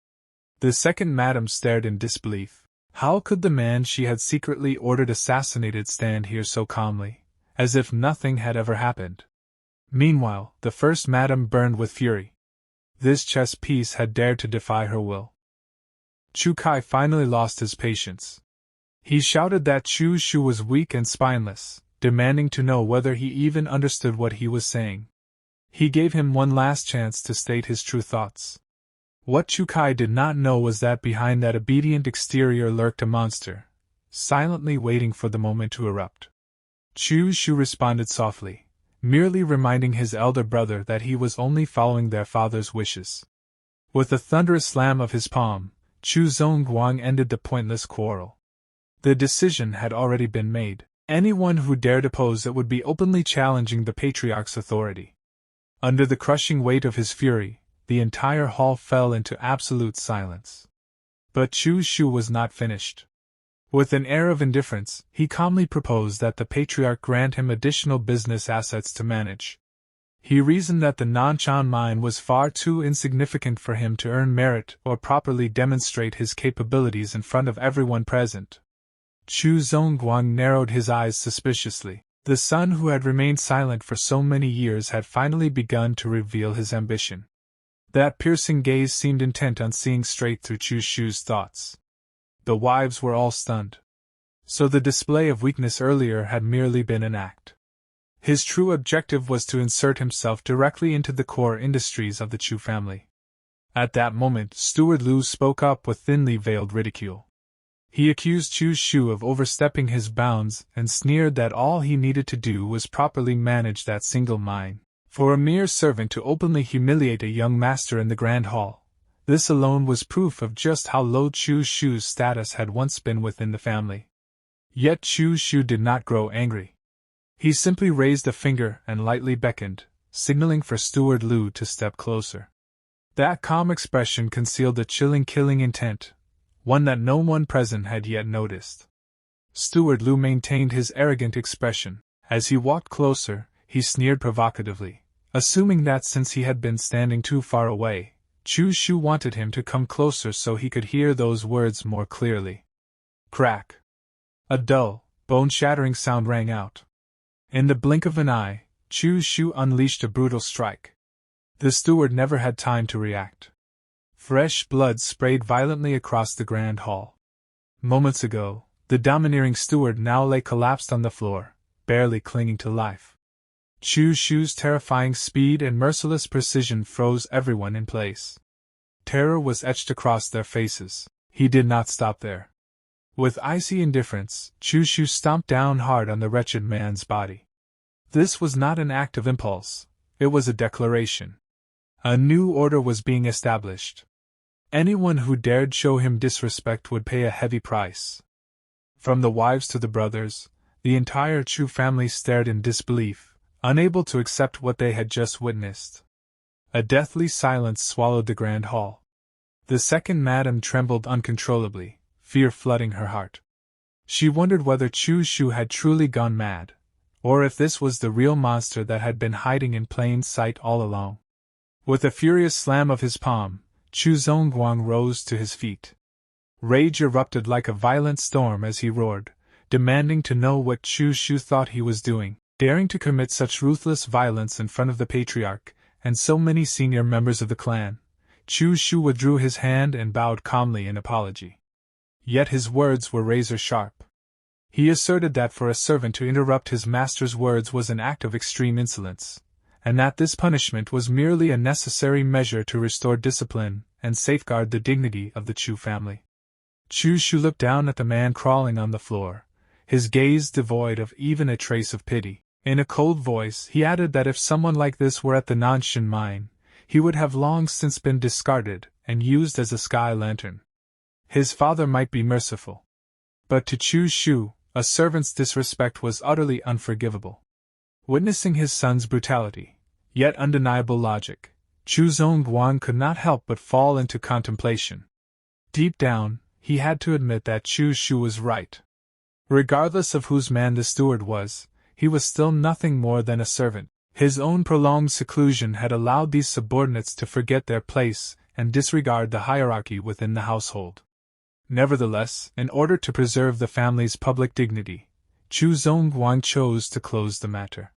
The second madam stared in disbelief. How could the man she had secretly ordered assassinated stand here so calmly, as if nothing had ever happened? Meanwhile, the first madam burned with fury. This chess piece had dared to defy her will. Chu Kai finally lost his patience. He shouted that Chu Xiu was weak and spineless, demanding to know whether he even understood what he was saying. He gave him one last chance to state his true thoughts. What Chu Kai did not know was that behind that obedient exterior lurked a monster, silently waiting for the moment to erupt. Chu Xiu responded softly, merely reminding his elder brother that he was only following their father's wishes. With a thunderous slam of his palm, Chu Zongguang ended the pointless quarrel. The decision had already been made. Anyone who dared oppose it would be openly challenging the patriarch's authority. Under the crushing weight of his fury, the entire hall fell into absolute silence. But Chu Xiu was not finished. With an air of indifference, he calmly proposed that the patriarch grant him additional business assets to manage. He reasoned that the Nanshan mine was far too insignificant for him to earn merit or properly demonstrate his capabilities in front of everyone present. Chu Zongguang narrowed his eyes suspiciously. The son who had remained silent for so many years had finally begun to reveal his ambition. That piercing gaze seemed intent on seeing straight through Chu Xiu's thoughts. The wives were all stunned. So the display of weakness earlier had merely been an act. His true objective was to insert himself directly into the core industries of the Chu family. At that moment, Steward Lu spoke up with thinly veiled ridicule. He accused Chu Xiu of overstepping his bounds and sneered that all he needed to do was properly manage that single mine. For a mere servant to openly humiliate a young master in the Grand Hall, this alone was proof of just how low Chu Xiu's status had once been within the family. Yet Chu Xiu did not grow angry. He simply raised a finger and lightly beckoned, signaling for Steward Lu to step closer. That calm expression concealed a chilling killing intent, one that no one present had yet noticed. Steward Lu maintained his arrogant expression. As he walked closer, he sneered provocatively, assuming that since he had been standing too far away, Chu Xiu wanted him to come closer so he could hear those words more clearly. Crack! A dull, bone-shattering sound rang out. In the blink of an eye, Chu Xiu unleashed a brutal strike. The steward never had time to react. Fresh blood sprayed violently across the grand hall. Moments ago, the domineering steward now lay collapsed on the floor, barely clinging to life. Chu Xiu's terrifying speed and merciless precision froze everyone in place. Terror was etched across their faces. He did not stop there. With icy indifference, Chu Xiu stomped down hard on the wretched man's body. This was not an act of impulse, it was a declaration. A new order was being established. Anyone who dared show him disrespect would pay a heavy price. From the wives to the brothers, the entire Chu family stared in disbelief, unable to accept what they had just witnessed. A deathly silence swallowed the grand hall. The second madam trembled uncontrollably, fear flooding her heart. She wondered whether Chu Xiu had truly gone mad, or if this was the real monster that had been hiding in plain sight all along. With a furious slam of his palm, Chu Zongguang rose to his feet. Rage erupted like a violent storm as he roared, demanding to know what Chu Xiu thought he was doing, daring to commit such ruthless violence in front of the patriarch and so many senior members of the clan. Chu Xiu withdrew his hand and bowed calmly in apology. Yet his words were razor-sharp. He asserted that for a servant to interrupt his master's words was an act of extreme insolence, and that this punishment was merely a necessary measure to restore discipline and safeguard the dignity of the Chu family. Chu Xiu looked down at the man crawling on the floor, his gaze devoid of even a trace of pity. In a cold voice, he added that if someone like this were at the Nanshan mine, he would have long since been discarded and used as a sky lantern. His father might be merciful, but to Chu Xiu, a servant's disrespect was utterly unforgivable. Witnessing his son's brutality, yet undeniable logic, Chu Zongguang could not help but fall into contemplation. Deep down, he had to admit that Chu Xiu was right. Regardless of whose man the steward was, he was still nothing more than a servant. His own prolonged seclusion had allowed these subordinates to forget their place and disregard the hierarchy within the household. Nevertheless, in order to preserve the family's public dignity, Chu Zongguang chose to close the matter.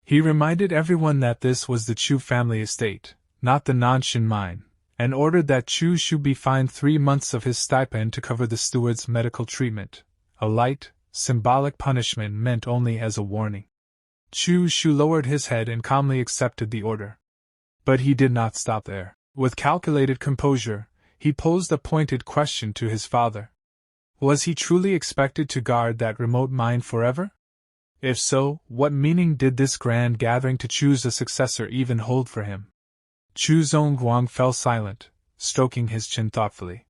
He reminded everyone that this was the Chu family estate, not the Nanshan mine, and ordered that Chu Xiu be fined 3 months of his stipend to cover the steward's medical treatment, a light, symbolic punishment meant only as a warning. Chu Xiu lowered his head and calmly accepted the order. But he did not stop there. With calculated composure, he posed a pointed question to his father. Was he truly expected to guard that remote mine forever? If so, what meaning did this grand gathering to choose a successor even hold for him? Chu Zongguang fell silent, stroking his chin thoughtfully.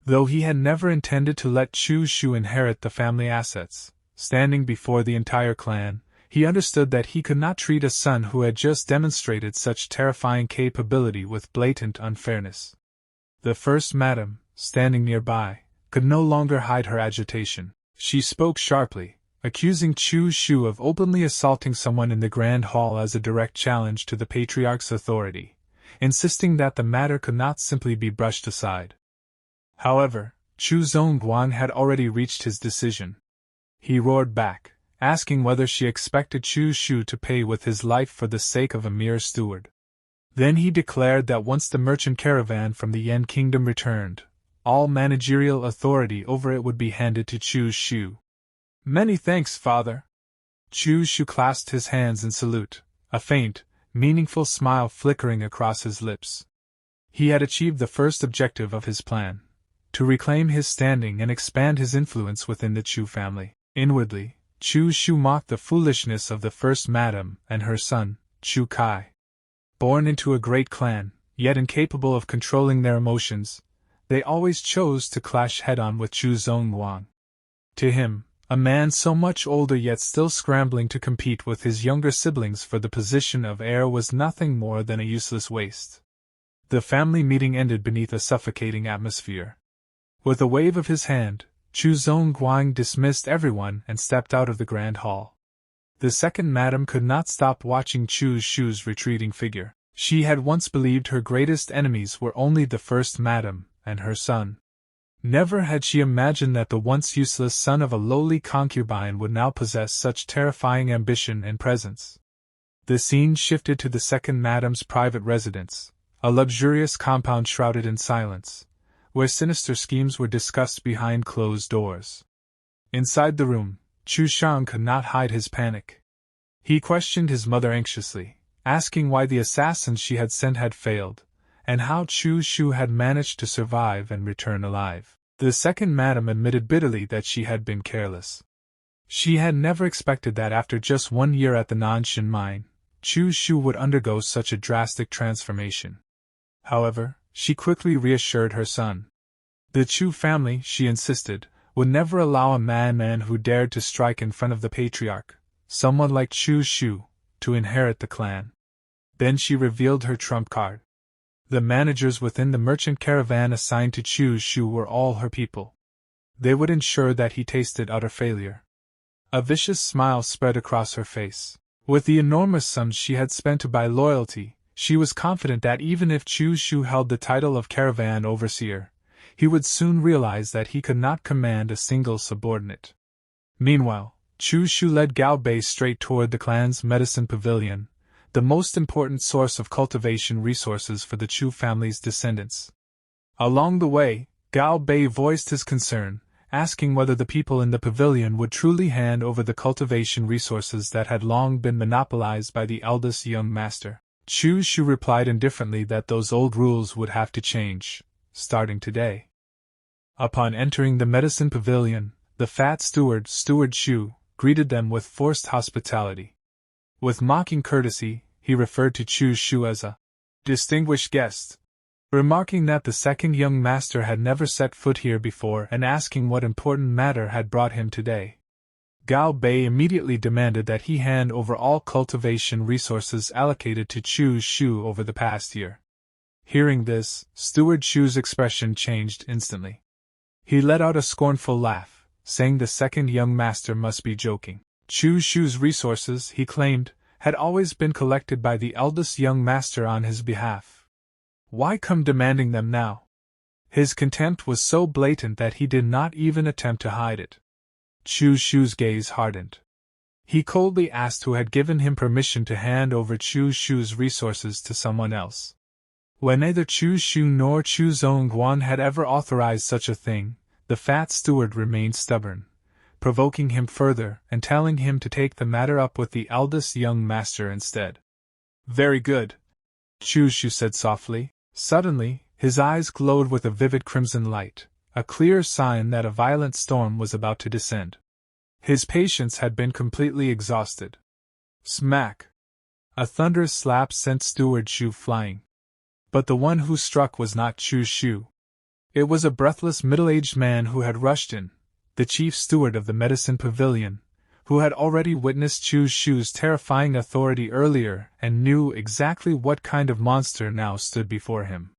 Though he had never intended to let Chu Xiu inherit the family assets, standing before the entire clan, he understood that he could not treat a son who had just demonstrated such terrifying capability with blatant unfairness. The first madam, standing nearby, could no longer hide her agitation. She spoke sharply, accusing Chu Xiu of openly assaulting someone in the Grand Hall as a direct challenge to the patriarch's authority, insisting that the matter could not simply be brushed aside. However, Chu Zongguang had already reached his decision. He roared back, asking whether she expected Chu Xiu to pay with his life for the sake of a mere steward. Then he declared that once the merchant caravan from the Yan Kingdom returned, all managerial authority over it would be handed to Chu Xiu. Many thanks, father. Chu Xiu clasped his hands in salute, a faint, meaningful smile flickering across his lips. He had achieved the first objective of his plan, to reclaim his standing and expand his influence within the Chu family. Inwardly, Chu Xiu mocked the foolishness of the first madam and her son, Chu Kai. Born into a great clan, yet incapable of controlling their emotions, they always chose to clash head-on with Chu Zongguang. To him, a man so much older yet still scrambling to compete with his younger siblings for the position of heir was nothing more than a useless waste. The family meeting ended beneath a suffocating atmosphere. With a wave of his hand, Chu Zongguang dismissed everyone and stepped out of the grand hall. The second madam could not stop watching Chu Xiu's retreating figure. She had once believed her greatest enemies were only the first madam and her son. Never had she imagined that the once useless son of a lowly concubine would now possess such terrifying ambition and presence. The scene shifted to the second madam's private residence, a luxurious compound shrouded in silence, where sinister schemes were discussed behind closed doors. Inside the room, Chu Xiang could not hide his panic. He questioned his mother anxiously, asking why the assassins she had sent had failed, and how Chu Xiu had managed to survive and return alive. The second madam admitted bitterly that she had been careless. She had never expected that after just 1 year at the Nanshan mine, Chu Xiu would undergo such a drastic transformation. However, she quickly reassured her son. The Chu family, she insisted, would never allow a man who dared to strike in front of the patriarch, someone like Chu Xiu, to inherit the clan. Then she revealed her trump card. The managers within the merchant caravan assigned to Chu Xiu were all her people. They would ensure that he tasted utter failure. A vicious smile spread across her face. With the enormous sums she had spent to buy loyalty, she was confident that even if Chu Xiu held the title of caravan overseer, he would soon realize that he could not command a single subordinate. Meanwhile, Chu Xiu led Gao Bei straight toward the clan's medicine pavilion, the most important source of cultivation resources for the Chu family's descendants. Along the way, Gao Bei voiced his concern, asking whether the people in the pavilion would truly hand over the cultivation resources that had long been monopolized by the eldest young master. Chu Xiu replied indifferently that those old rules would have to change, starting today. Upon entering the medicine pavilion, the fat Steward Xiu, greeted them with forced hospitality. With mocking courtesy, he referred to Chu Xiu as a distinguished guest, remarking that the second young master had never set foot here before and asking what important matter had brought him today. Gao Bei immediately demanded that he hand over all cultivation resources allocated to Chu Xiu over the past year. Hearing this, Steward Xiu's expression changed instantly. He let out a scornful laugh, saying the second young master must be joking. Chu Xiu's resources, he claimed, had always been collected by the eldest young master on his behalf. Why come demanding them now? His contempt was so blatant that he did not even attempt to hide it. Chu Xiu's gaze hardened. He coldly asked who had given him permission to hand over Chu Xiu's resources to someone else. When neither Chu Xiu nor Chu Zhongguan had ever authorized such a thing, the fat steward remained stubborn, provoking him further and telling him to take the matter up with the eldest young master instead. Very good, Chu Xiu said softly. Suddenly, his eyes glowed with a vivid crimson light, a clear sign that a violent storm was about to descend. His patience had been completely exhausted. Smack! A thunderous slap sent Steward Xiu flying. But the one who struck was not Chu Xiu. It was a breathless middle-aged man who had rushed in, the chief steward of the medicine pavilion, who had already witnessed Chu Xiu's terrifying authority earlier and knew exactly what kind of monster now stood before him.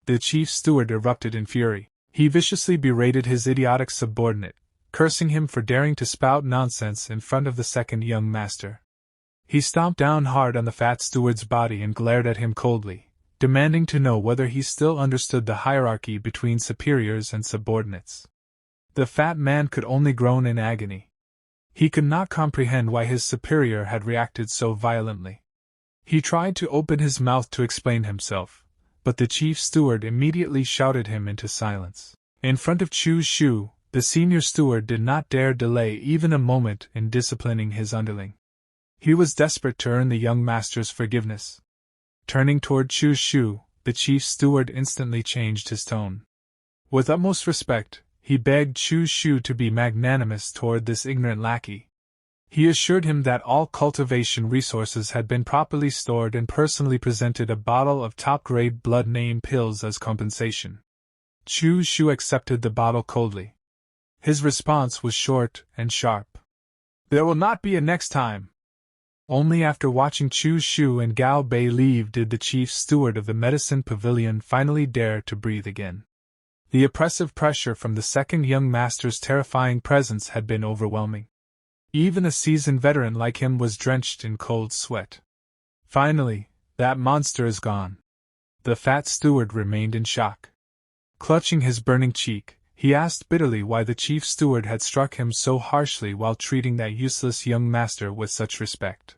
The chief steward erupted in fury. He viciously berated his idiotic subordinate, cursing him for daring to spout nonsense in front of the second young master. He stomped down hard on the fat steward's body and glared at him coldly, demanding to know whether he still understood the hierarchy between superiors and subordinates. The fat man could only groan in agony. He could not comprehend why his superior had reacted so violently. He tried to open his mouth to explain himself, but the chief steward immediately shouted him into silence. In front of Chu Xiu, the senior steward did not dare delay even a moment in disciplining his underling. He was desperate to earn the young master's forgiveness. Turning toward Chu Xiu, the chief steward instantly changed his tone. With utmost respect, he begged Chu Xiu to be magnanimous toward this ignorant lackey. He assured him that all cultivation resources had been properly stored and personally presented a bottle of top-grade blood-name pills as compensation. Chu Xiu accepted the bottle coldly. His response was short and sharp. "There will not be a next time." Only after watching Chu Xiu and Gao Bei leave did the chief steward of the medicine pavilion finally dare to breathe again. The oppressive pressure from the second young master's terrifying presence had been overwhelming. Even a seasoned veteran like him was drenched in cold sweat. Finally, that monster is gone. The fat steward remained in shock. Clutching his burning cheek, he asked bitterly why the chief steward had struck him so harshly while treating that useless young master with such respect.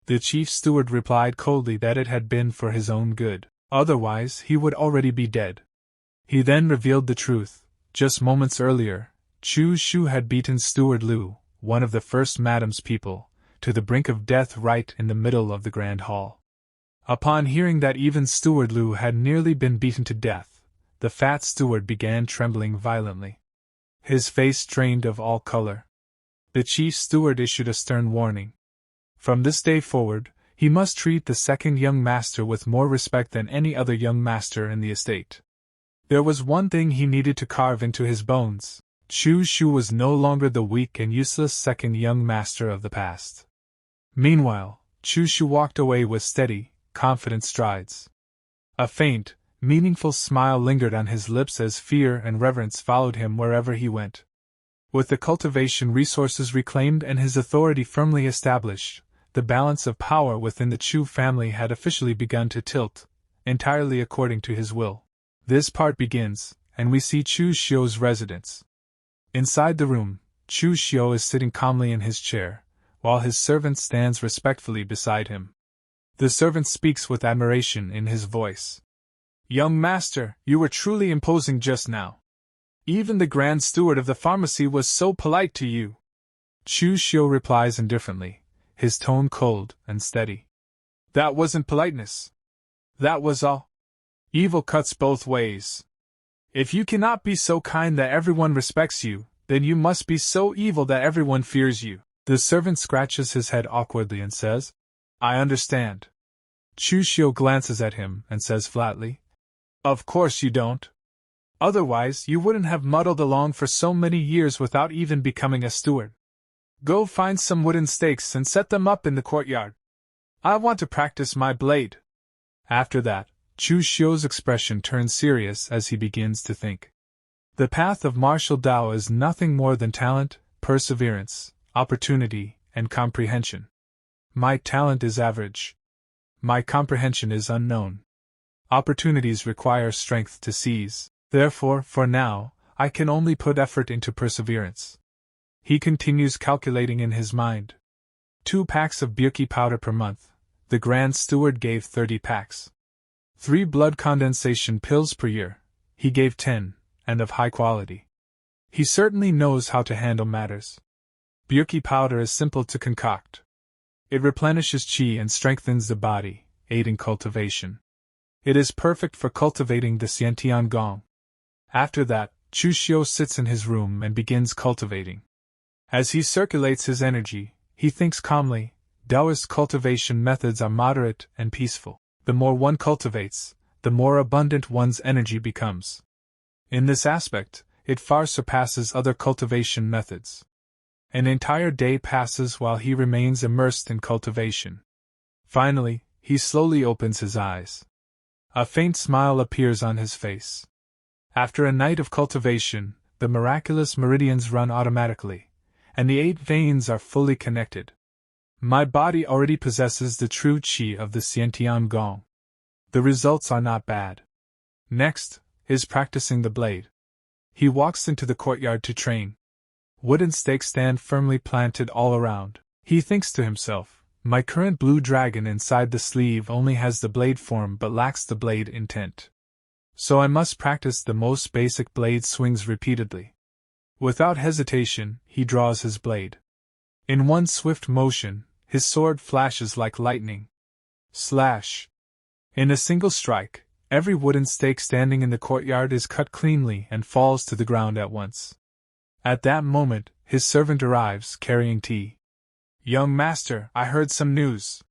The chief steward replied coldly that it had been for his own good, otherwise he would already be dead. He then revealed the truth. Just moments earlier, Chu Xiu had beaten Steward Liu, one of the first madam's people, to the brink of death right in the middle of the grand hall. Upon hearing that even Steward Liu had nearly been beaten to death, the fat steward began trembling violently. His face drained of all color. The chief steward issued a stern warning. From this day forward, he must treat the second young master with more respect than any other young master in the estate. There was one thing he needed to carve into his bones. Chu Xiu was no longer the weak and useless second young master of the past. Meanwhile, Chu Xiu walked away with steady, confident strides. A faint, meaningful smile lingered on his lips as fear and reverence followed him wherever he went. With the cultivation resources reclaimed and his authority firmly established, the balance of power within the Chu family had officially begun to tilt, entirely according to his will. This part begins, and we see Chu Xiu's residence. Inside the room, Chu Xiu is sitting calmly in his chair, while his servant stands respectfully beside him. The servant speaks with admiration in his voice. "Young master, you were truly imposing just now. Even the grand steward of the pharmacy was so polite to you." Chu Xiu replies indifferently, his tone cold and steady. "That wasn't politeness. That was all. Evil cuts both ways. If you cannot be so kind that everyone respects you, then you must be so evil that everyone fears you." The servant scratches his head awkwardly and says, "I understand." Chu Xiu glances at him and says flatly, "Of course you don't. Otherwise you wouldn't have muddled along for so many years without even becoming a steward. Go find some wooden stakes and set them up in the courtyard. I want to practice my blade." After that, Chu Xiu's expression turns serious as he begins to think. The path of martial Tao is nothing more than talent, perseverance, opportunity, and comprehension. My talent is average. My comprehension is unknown. Opportunities require strength to seize. Therefore, for now, I can only put effort into perseverance. He continues calculating in his mind. 2 packs of birki powder per month. The Grand Steward gave 30 packs. 3 blood condensation pills per year. He gave 10, and of high quality. He certainly knows how to handle matters. Bjerki powder is simple to concoct. It replenishes qi and strengthens the body, aiding cultivation. It is perfect for cultivating the Xiantian Gong. After that, Chu Xiu sits in his room and begins cultivating. As he circulates his energy, he thinks calmly. Taoist cultivation methods are moderate and peaceful. The more one cultivates, the more abundant one's energy becomes. In this aspect, it far surpasses other cultivation methods. An entire day passes while he remains immersed in cultivation. Finally, he slowly opens his eyes. A faint smile appears on his face. After a night of cultivation, the miraculous meridians run automatically, and the 8 veins are fully connected. My body already possesses the true qi of the Xiantian Gong. The results are not bad. Next, is practicing the blade. He walks into the courtyard to train. Wooden stakes stand firmly planted all around. He thinks to himself, my current blue dragon inside the sleeve only has the blade form but lacks the blade intent. So I must practice the most basic blade swings repeatedly. Without hesitation, he draws his blade. In one swift motion, his sword flashes like lightning. Slash! In a single strike, every wooden stake standing in the courtyard is cut cleanly and falls to the ground at once. At that moment, his servant arrives, carrying tea. Young master, I heard some news.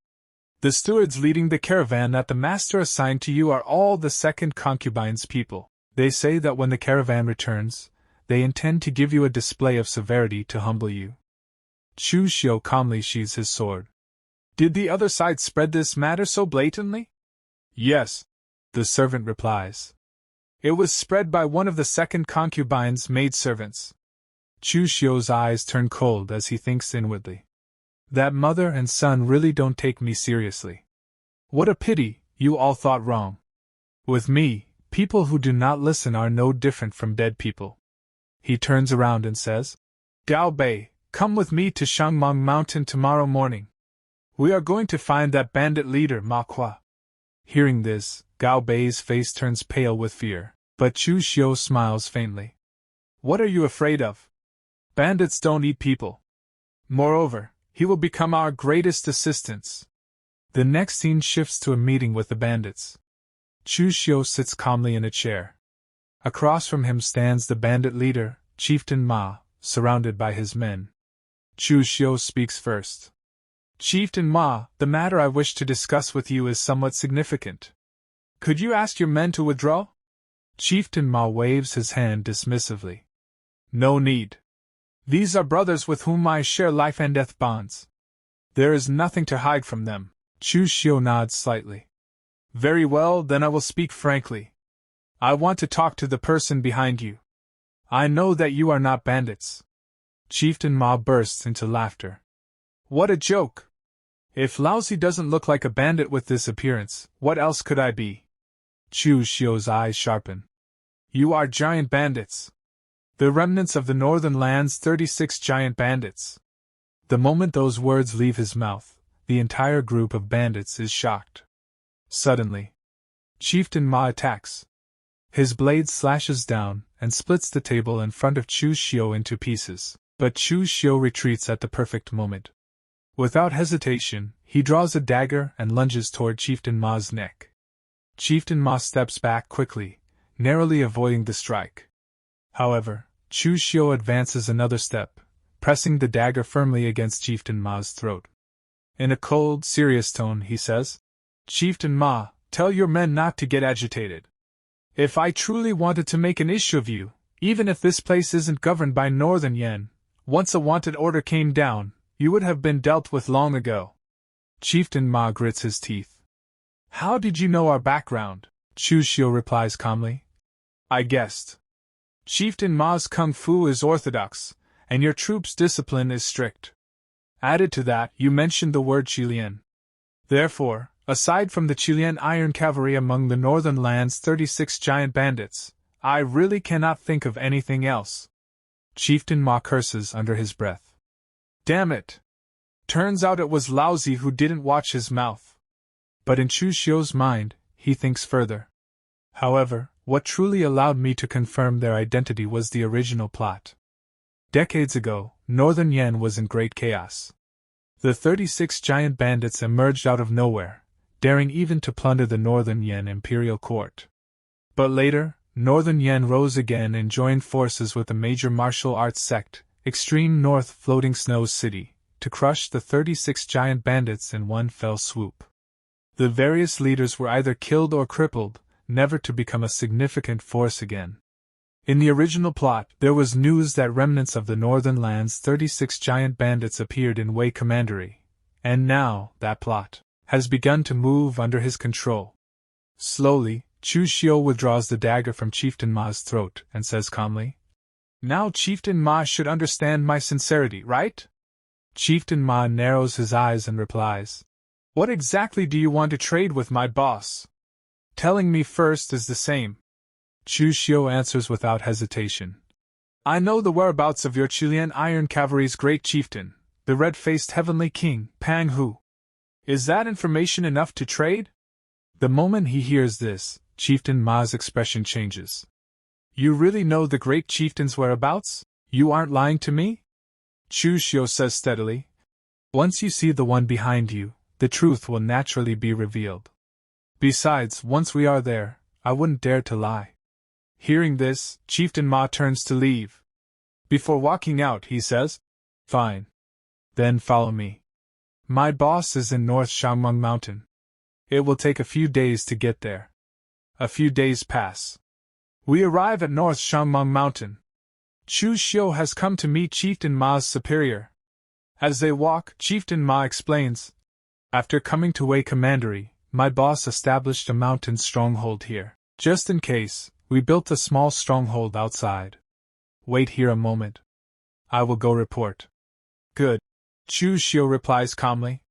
The stewards leading the caravan that the master assigned to you are all the second concubine's people. They say that when the caravan returns, they intend to give you a display of severity to humble you. Chu Xiu calmly sheathes his sword. Did the other side spread this matter so blatantly? Yes, the servant replies. It was spread by one of the second concubine's maidservants. Chu Xiu's eyes turn cold as he thinks inwardly. That mother and son really don't take me seriously. What a pity, you all thought wrong. With me, people who do not listen are no different from dead people. He turns around and says, Gao Bei, come with me to Shangmang Mountain tomorrow morning. We are going to find that bandit leader Manhwa. Hearing this, Gao Bei's face turns pale with fear, but Chu Xiu smiles faintly. What are you afraid of? Bandits don't eat people. Moreover, he will become our greatest assistance. The next scene shifts to a meeting with the bandits. Chu Xiu sits calmly in a chair. Across from him stands the bandit leader, Chieftain Ma, surrounded by his men. Chu Xiu speaks first. Chieftain Ma, the matter I wish to discuss with you is somewhat significant. Could you ask your men to withdraw? Chieftain Ma waves his hand dismissively. No need. These are brothers with whom I share life and death bonds. There is nothing to hide from them. Chu Xiu nods slightly. Very well, then I will speak frankly. I want to talk to the person behind you. I know that you are not bandits. Chieftain Ma bursts into laughter. What a joke! If Laozi doesn't look like a bandit with this appearance, what else could I be? Chu Xiu's eyes sharpen. You are giant bandits. The remnants of the northern land's 36 giant bandits. The moment those words leave his mouth, the entire group of bandits is shocked. Suddenly, Chieftain Ma attacks. His blade slashes down and splits the table in front of Chu Xiu into pieces, but Chu Xiu retreats at the perfect moment. Without hesitation, he draws a dagger and lunges toward Chieftain Ma's neck. Chieftain Ma steps back quickly, narrowly avoiding the strike. However, Chu Xiu advances another step, pressing the dagger firmly against Chieftain Ma's throat. In a cold, serious tone, he says, Chieftain Ma, tell your men not to get agitated. If I truly wanted to make an issue of you, even if this place isn't governed by Northern Yen, once a wanted order came down, you would have been dealt with long ago. Chieftain Ma grits his teeth. How did you know our background? Chu Xiu replies calmly. I guessed. Chieftain Ma's kung fu is orthodox, and your troops' discipline is strict. Added to that, you mentioned the word Qilian. Therefore, aside from the Qilian iron cavalry among the northern land's 36 giant bandits, I really cannot think of anything else. Chieftain Ma curses under his breath. Damn it! Turns out it was Laozi who didn't watch his mouth. But in Chu Xiu's mind, he thinks further. However, what truly allowed me to confirm their identity was the original plot. Decades ago, Northern Yan was in great chaos. The 36 giant bandits emerged out of nowhere, daring even to plunder the Northern Yan imperial court. But later, Northern Yan rose again and joined forces with a major martial arts sect, Extreme North Floating Snows City, to crush the 36 giant bandits in one fell swoop. The various leaders were either killed or crippled, never to become a significant force again. In the original plot, there was news that remnants of the Northern Land's 36 giant bandits appeared in Wei Commandery, and now, that plot has begun to move under his control. Slowly, Chu Xiu withdraws the dagger from Chieftain Ma's throat and says calmly, "Now Chieftain Ma should understand my sincerity, right?" Chieftain Ma narrows his eyes and replies, "What exactly do you want to trade with my boss? Telling me first is the same." Chu Xiu answers without hesitation, "I know the whereabouts of your Chilean Iron Cavalry's great chieftain, the red-faced heavenly king, Pang Hu. Is that information enough to trade?" The moment he hears this, Chieftain Ma's expression changes. "You really know the great chieftain's whereabouts? You aren't lying to me?" Chu Xiu says steadily, "Once you see the one behind you, the truth will naturally be revealed. Besides, once we are there, I wouldn't dare to lie." Hearing this, Chieftain Ma turns to leave. Before walking out, he says, "Fine. Then follow me. My boss is in North Shangmeng Mountain. It will take a few days to get there." A few days pass. We arrive at North Shangmeng Mountain. Chu Xiu has come to meet Chieftain Ma's superior. As they walk, Chieftain Ma explains, "After coming to Wei Commandery, my boss established a mountain stronghold here. Just in case, we built a small stronghold outside. Wait here a moment. I will go report." "Good," Chu Xiu replies calmly.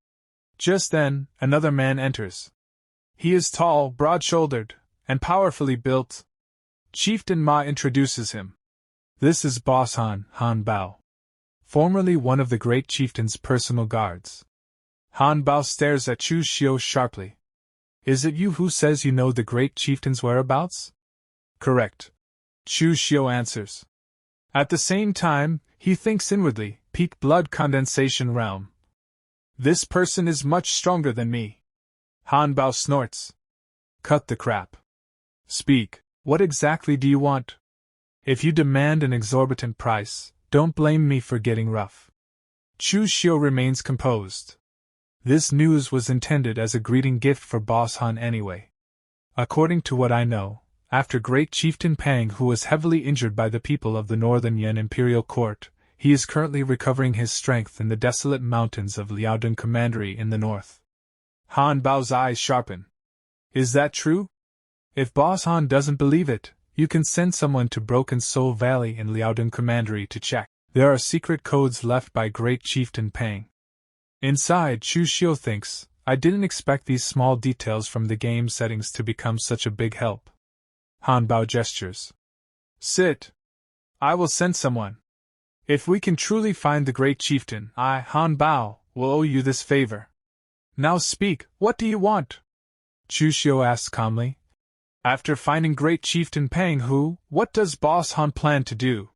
Just then, another man enters. He is tall, broad-shouldered, and powerfully built. Chieftain Ma introduces him. This is Boss Han Bao, formerly one of the great chieftain's personal guards. Han Bao stares at Chu Xiu sharply. "Is it you who says you know the great chieftain's whereabouts?" "Correct," Chu Xiu answers. At the same time, he thinks inwardly, peak blood condensation realm. This person is much stronger than me. Han Bao snorts. "Cut the crap. Speak, what exactly do you want? If you demand an exorbitant price, don't blame me for getting rough." Chu Xiu remains composed. This news was intended as a greeting gift for Boss Han anyway. According to what I know, after Great Chieftain Pang, who was heavily injured by the people of the Northern Yan Imperial Court, he is currently recovering his strength in the desolate mountains of Liaodong Commandery in the north. Han Bao's eyes sharpen. "Is that true? If Boss Han doesn't believe it, you can send someone to Broken Soul Valley in Liaodong Commandery to check. There are secret codes left by Great Chieftain Pang." Inside, Chu Xiu thinks, I didn't expect these small details from the game settings to become such a big help. Han Bao gestures. "Sit. I will send someone. If we can truly find the great chieftain, I, Han Bao, will owe you this favor. Now speak, what do you want?" Chu Xiu asks calmly. "After finding great chieftain Pang Hu, what does Boss Han plan to do?"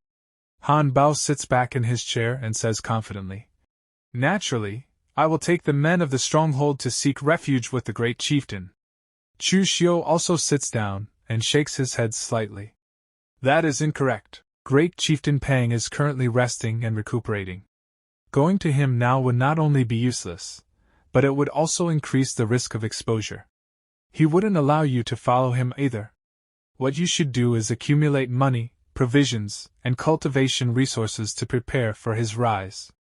Han Bao sits back in his chair and says confidently, "Naturally, I will take the men of the stronghold to seek refuge with the great chieftain." Chu Xiu also sits down and shakes his head slightly. "That is incorrect. Great Chieftain Pang is currently resting and recuperating. Going to him now would not only be useless, but it would also increase the risk of exposure. He wouldn't allow you to follow him either. What you should do is accumulate money, provisions, and cultivation resources to prepare for his rise."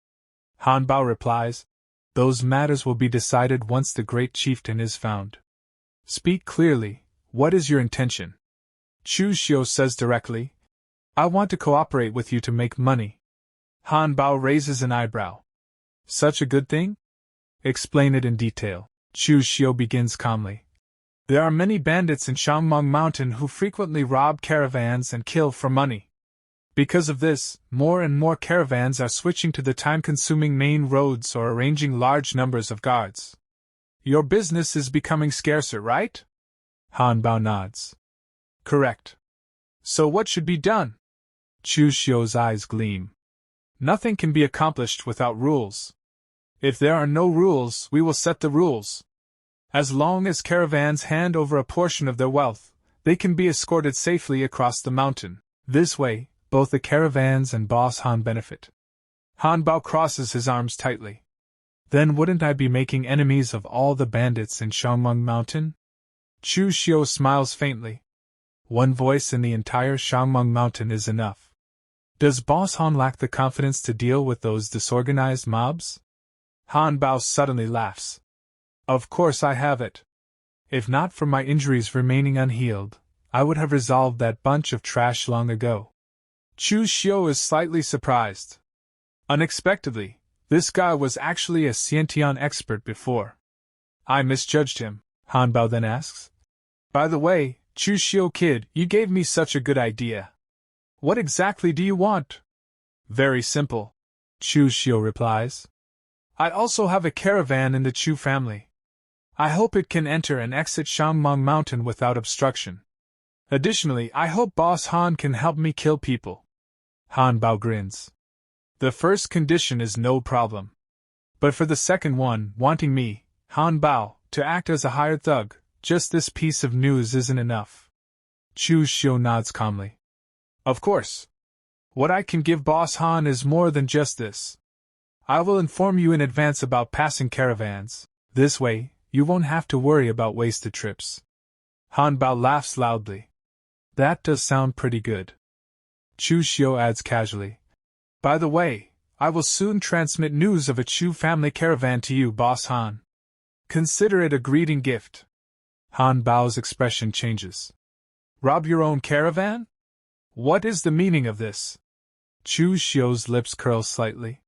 Han Bao replies, "Those matters will be decided once the great chieftain is found. Speak clearly, what is your intention?" Chu Xiu says directly, "I want to cooperate with you to make money." Han Bao raises an eyebrow. "Such a good thing? Explain it in detail." Chu Xiu begins calmly. "There are many bandits in Shangmeng Mountain who frequently rob caravans and kill for money. Because of this, more and more caravans are switching to the time-consuming main roads or arranging large numbers of guards. Your business is becoming scarcer, right?" Han Bao nods. Correct. So what should be done? Chu Xiu's eyes gleam. Nothing can be accomplished without rules. If there are no rules, we will set the rules. As long as caravans hand over a portion of their wealth, they can be escorted safely across the mountain. This way, both the caravans and Boss Han benefit. Han Bao crosses his arms tightly. Then wouldn't I be making enemies of all the bandits in Shangmeng Mountain? Chu Xiu smiles faintly. One voice in the entire Shangmeng Mountain is enough. Does Boss Han lack the confidence to deal with those disorganized mobs? Han Bao suddenly laughs. Of course I have it. If not for my injuries remaining unhealed, I would have resolved that bunch of trash long ago. Chu Xiu is slightly surprised. Unexpectedly, this guy was actually a Xiantian expert before. I misjudged him, Han Bao then asks. By the way, Chu Xiu kid, you gave me such a good idea. What exactly do you want? Very simple, Chu Xiu replies. I also have a caravan in the Chu family. I hope it can enter and exit Shangmeng Mountain without obstruction. Additionally, I hope Boss Han can help me kill people. Han Bao grins. The first condition is no problem. But for the second one, wanting me, Han Bao, to act as a hired thug, just this piece of news isn't enough. Chu Xiu nods calmly. Of course. What I can give Boss Han is more than just this. I will inform you in advance about passing caravans. This way, you won't have to worry about wasted trips. Han Bao laughs loudly. That does sound pretty good. Chu Xiu adds casually. By the way, I will soon transmit news of a Chu family caravan to you, Boss Han. Consider it a greeting gift. Han Bao's expression changes. Rob your own caravan? What is the meaning of this? Chu Xiu's lips curl slightly.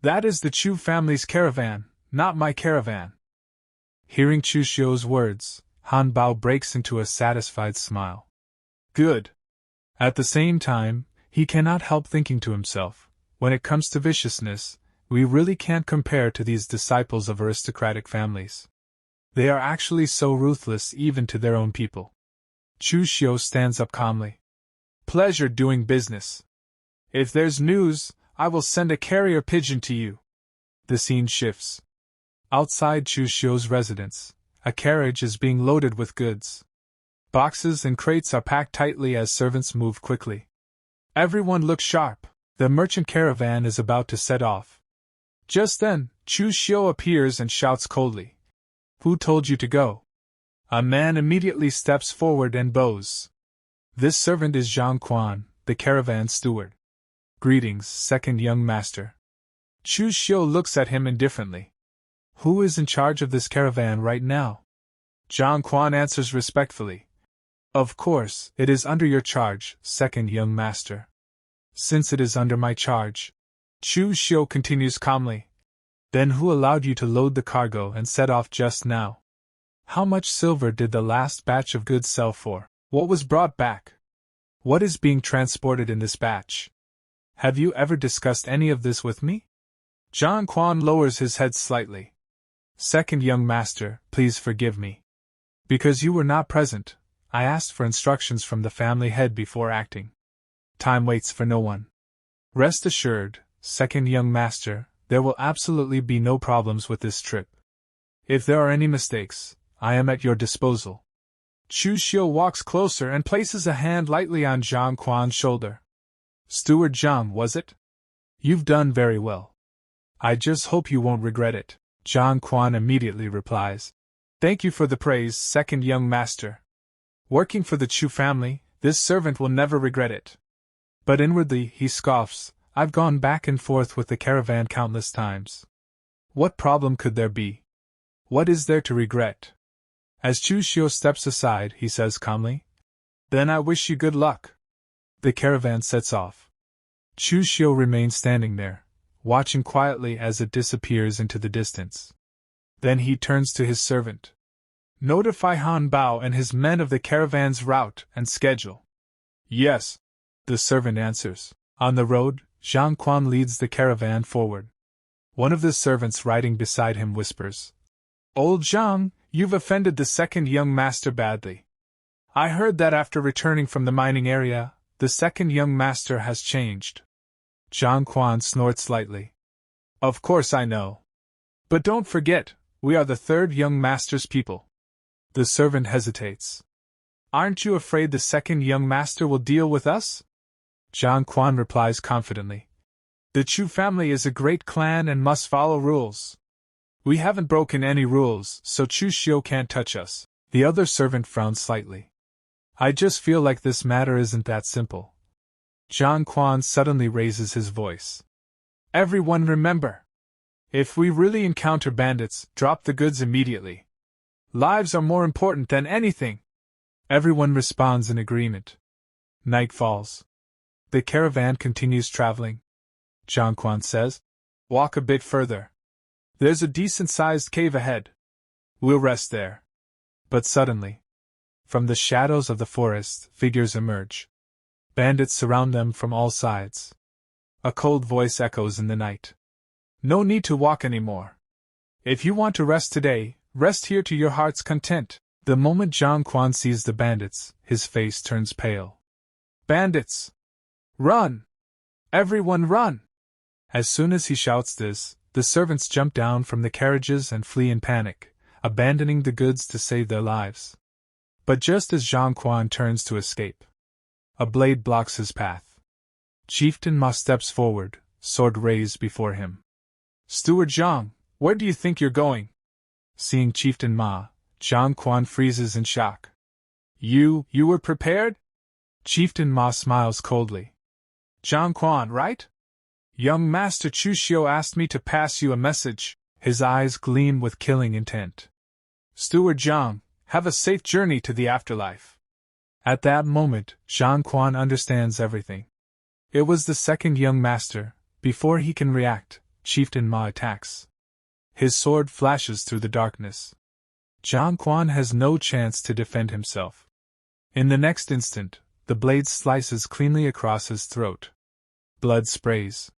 That is the Chu family's caravan, not my caravan. Hearing Chu Xiu's words, Han Bao breaks into a satisfied smile. Good. At the same time, he cannot help thinking to himself, when it comes to viciousness, we really can't compare to these disciples of aristocratic families. They are actually so ruthless even to their own people. Chu Xiu stands up calmly. Pleasure doing business. If there's news, I will send a carrier pigeon to you. The scene shifts. Outside Chu Xiu's residence, a carriage is being loaded with goods. Boxes and crates are packed tightly as servants move quickly. Everyone looks sharp. The merchant caravan is about to set off. Just then, Chu Xiu appears and shouts coldly. Who told you to go? A man immediately steps forward and bows. This servant is Zhang Quan, the caravan steward. Greetings, second young master. Chu Xiu looks at him indifferently. Who is in charge of this caravan right now? Zhang Quan answers respectfully. Of course, it is under your charge, second young master. Since it is under my charge, Chu Xiu continues calmly. Then who allowed you to load the cargo and set off just now? How much silver did the last batch of goods sell for? What was brought back? What is being transported in this batch? Have you ever discussed any of this with me? Zhang Quan lowers his head slightly. Second young master, please forgive me. Because you were not present, I asked for instructions from the family head before acting. Time waits for no one. Rest assured, second young master, there will absolutely be no problems with this trip. If there are any mistakes, I am at your disposal. Chu Xiu walks closer and places a hand lightly on Zhang Quan's shoulder. Steward Zhang, was it? You've done very well. I just hope you won't regret it, Zhang Quan immediately replies. Thank you for the praise, second young master. Working for the Chu family, this servant will never regret it. But inwardly, he scoffs, I've gone back and forth with the caravan countless times. What problem could there be? What is there to regret? As Chu Xiu steps aside, he says calmly, Then I wish you good luck. The caravan sets off. Chu Xiu remains standing there, watching quietly as it disappears into the distance. Then he turns to his servant. Notify Han Bao and his men of the caravan's route and schedule. Yes, the servant answers. On the road, Zhang Quan leads the caravan forward. One of the servants riding beside him whispers, Old Zhang, you've offended the second young master badly. I heard that after returning from the mining area, the second young master has changed. Zhang Quan snorted slightly. Of course I know. But don't forget, we are the third young master's people. The servant hesitates. Aren't you afraid the second young master will deal with us? Zhang Quan replies confidently. The Chu family is a great clan and must follow rules. We haven't broken any rules, so Chu Xiu can't touch us. The other servant frowned slightly. I just feel like this matter isn't that simple. Zhang Quan suddenly raises his voice. Everyone remember! If we really encounter bandits, drop the goods immediately. Lives are more important than anything. Everyone responds in agreement. Night falls. The caravan continues traveling. Zhang Quan says, walk a bit further. There's a decent-sized cave ahead. We'll rest there. But suddenly, from the shadows of the forest, figures emerge. Bandits surround them from all sides. A cold voice echoes in the night. No need to walk anymore. If you want to rest today, rest here to your heart's content. The moment Zhang Quan sees the bandits, his face turns pale. Bandits! Run! Everyone run! As soon as he shouts this, the servants jump down from the carriages and flee in panic, abandoning the goods to save their lives. But just as Zhang Quan turns to escape, a blade blocks his path. Chieftain Ma steps forward, sword raised before him. Steward Zhang, where do you think you're going? Seeing Chieftain Ma, Zhang Quan freezes in shock. You were prepared? Chieftain Ma smiles coldly. Zhang Quan, right? Young Master Chu Xiu asked me to pass you a message. His eyes gleam with killing intent. Steward Zhang, have a safe journey to the afterlife. At that moment, Zhang Quan understands everything. It was the second young master. Before he can react, Chieftain Ma attacks. His sword flashes through the darkness. Zhang Quan has no chance to defend himself. In the next instant, the blade slices cleanly across his throat. Blood sprays.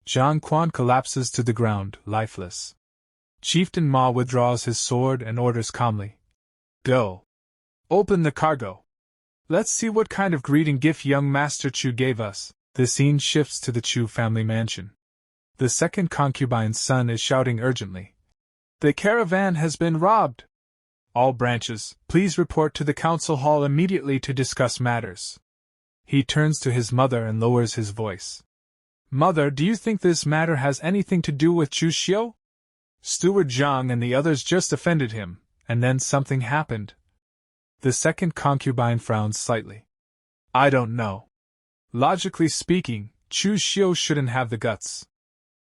Zhang Quan collapses to the ground, lifeless. Chieftain Ma withdraws his sword and orders calmly. Go. Open the cargo. Let's see what kind of greeting gift young Master Chu gave us. The scene shifts to the Chu family mansion. The second concubine's son is shouting urgently. The caravan has been robbed. All branches, please report to the council hall immediately to discuss matters. He turns to his mother and lowers his voice. Mother, do you think this matter has anything to do with Chu Xiu? Steward Zhang and the others just offended him, and then something happened. The second concubine frowns slightly. I don't know. Logically speaking, Chu Xiu shouldn't have the guts.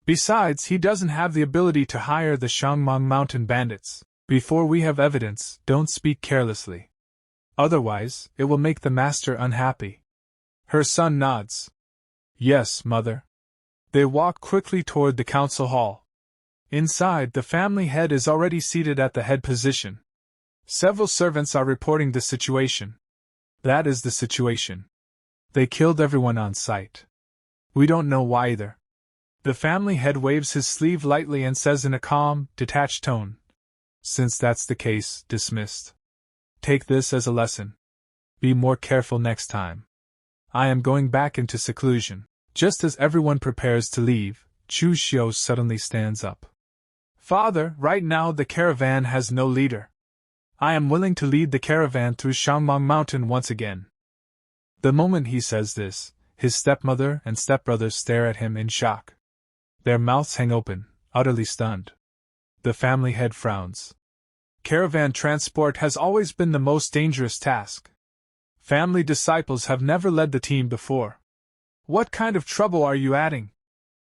Besides, he doesn't have the ability to hire the Shangmang Mountain bandits. Before we have evidence, don't speak carelessly. Otherwise, it will make the master unhappy. Her son nods. Yes, mother. They walk quickly toward the council hall. Inside, the family head is already seated at the head position. Several servants are reporting the situation. That is the situation. They killed everyone on sight. We don't know why either. The family head waves his sleeve lightly and says in a calm, detached tone. Since that's the case, dismissed. Take this as a lesson. Be more careful next time. I am going back into seclusion. Just as everyone prepares to leave, Chu Xiu suddenly stands up. Father, right now the caravan has no leader. I am willing to lead the caravan through Shangmang Mountain once again. The moment he says this, his stepmother and stepbrother stare at him in shock. Their mouths hang open, utterly stunned. The family head frowns. Caravan transport has always been the most dangerous task. Family disciples have never led the team before. What kind of trouble are you adding?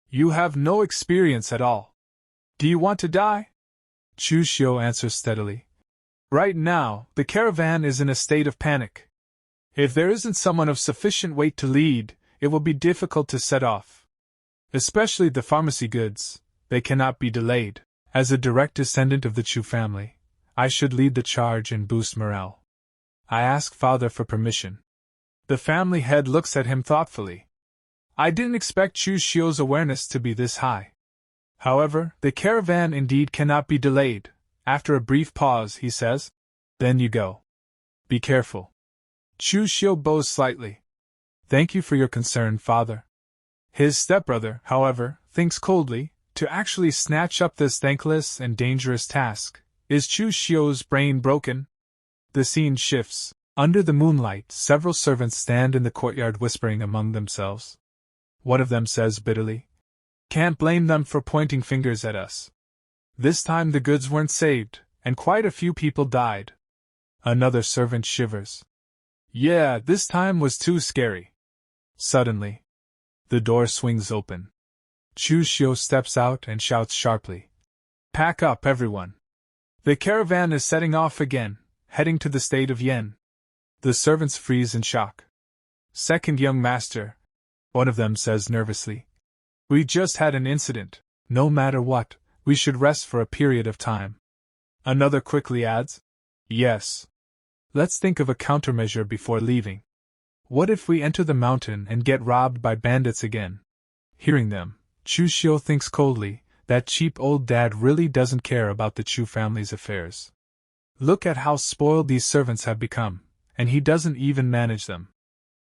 You have no experience at all. Do you want to die? Chu Xiu answers steadily. Right now, the caravan is in a state of panic. If there isn't someone of sufficient weight to lead, it will be difficult to set off. Especially the pharmacy goods, they cannot be delayed. As a direct descendant of the Chu family, I should lead the charge and boost morale. I ask Father for permission. The family head looks at him thoughtfully. I didn't expect Chu Xiu's awareness to be this high. However, the caravan indeed cannot be delayed. After a brief pause, he says, Then you go. Be careful. Chu Xiu bows slightly. Thank you for your concern, father. His stepbrother, however, thinks coldly, to actually snatch up this thankless and dangerous task. Is Chu Xiu's brain broken? The scene shifts. Under the moonlight, several servants stand in the courtyard whispering among themselves. One of them says bitterly, "Can't blame them for pointing fingers at us. This time the goods weren't saved, and quite a few people died." Another servant shivers. "Yeah, this time was too scary." Suddenly, the door swings open. Chu Xiu steps out and shouts sharply, "Pack up, everyone. The caravan is setting off again, heading to the state of Yen." The servants freeze in shock. "Second young master," one of them says nervously, "we just had an incident. No matter what, we should rest for a period of time." Another quickly adds, "Yes. Let's think of a countermeasure before leaving. What if we enter the mountain and get robbed by bandits again?" Hearing them, Chu Xiu thinks coldly, that cheap old dad really doesn't care about the Chu family's affairs. Look at how spoiled these servants have become, and he doesn't even manage them.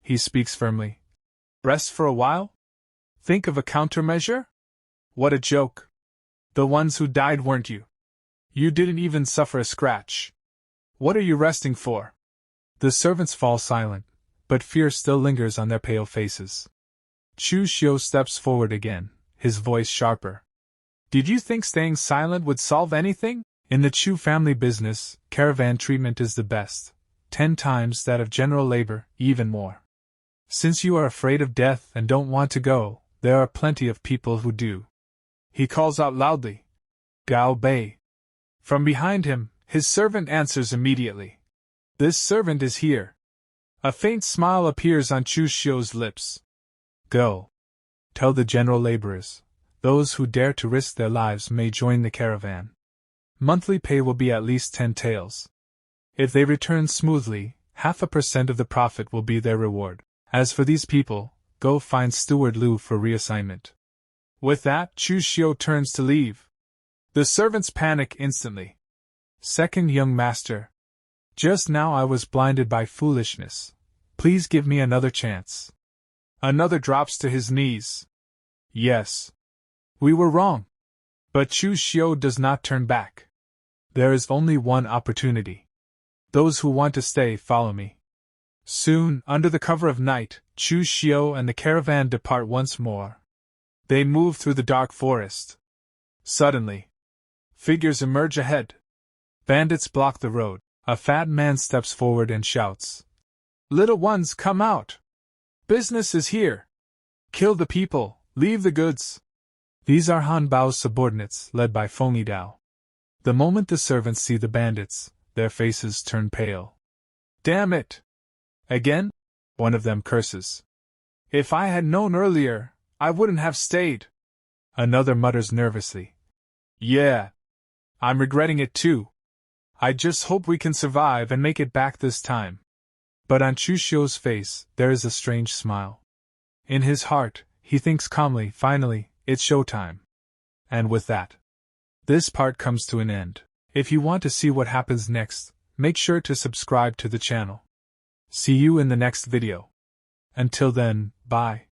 He speaks firmly. "Rest for a while? Think of a countermeasure? What a joke. The ones who died weren't you. You didn't even suffer a scratch. What are you resting for?" The servants fall silent, but fear still lingers on their pale faces. Chu Xiu steps forward again, his voice sharper. "Did you think staying silent would solve anything? In the Chu family business, caravan treatment is the best, 10 times that of general labor, even more. Since you are afraid of death and don't want to go, there are plenty of people who do." He calls out loudly, "Gao Bei." From behind him, his servant answers immediately. "This servant is here." A faint smile appears on Chu Xiu's lips. "Go. Tell the general laborers, those who dare to risk their lives may join the caravan. Monthly pay will be at least 10 taels. If they return smoothly, 0.5% of the profit will be their reward. As for these people, go find Steward Liu for reassignment." With that, Chu Xiu turns to leave. The servants panic instantly. "Second young master. Just now I was blinded by foolishness. Please give me another chance." Another drops to his knees. "Yes. We were wrong." But Chu Xiu does not turn back. "There is only one opportunity. Those who want to stay follow me." Soon, under the cover of night, Chu Xiu and the caravan depart once more. They move through the dark forest. Suddenly, figures emerge ahead. Bandits block the road. A fat man steps forward and shouts, "Little ones, come out! Business is here! Kill the people, leave the goods!" These are Han Bao's subordinates, led by Feng Yidao. The moment the servants see the bandits, their faces turn pale. "Damn it! Again?" one of them curses. "If I had known earlier, I wouldn't have stayed." Another mutters nervously, "Yeah. I'm regretting it too. I just hope we can survive and make it back this time." But on Chu Xiu's face, there is a strange smile. In his heart, he thinks calmly, finally, it's showtime. And with that, this part comes to an end. If you want to see what happens next, make sure to subscribe to the channel. See you in the next video. Until then, bye.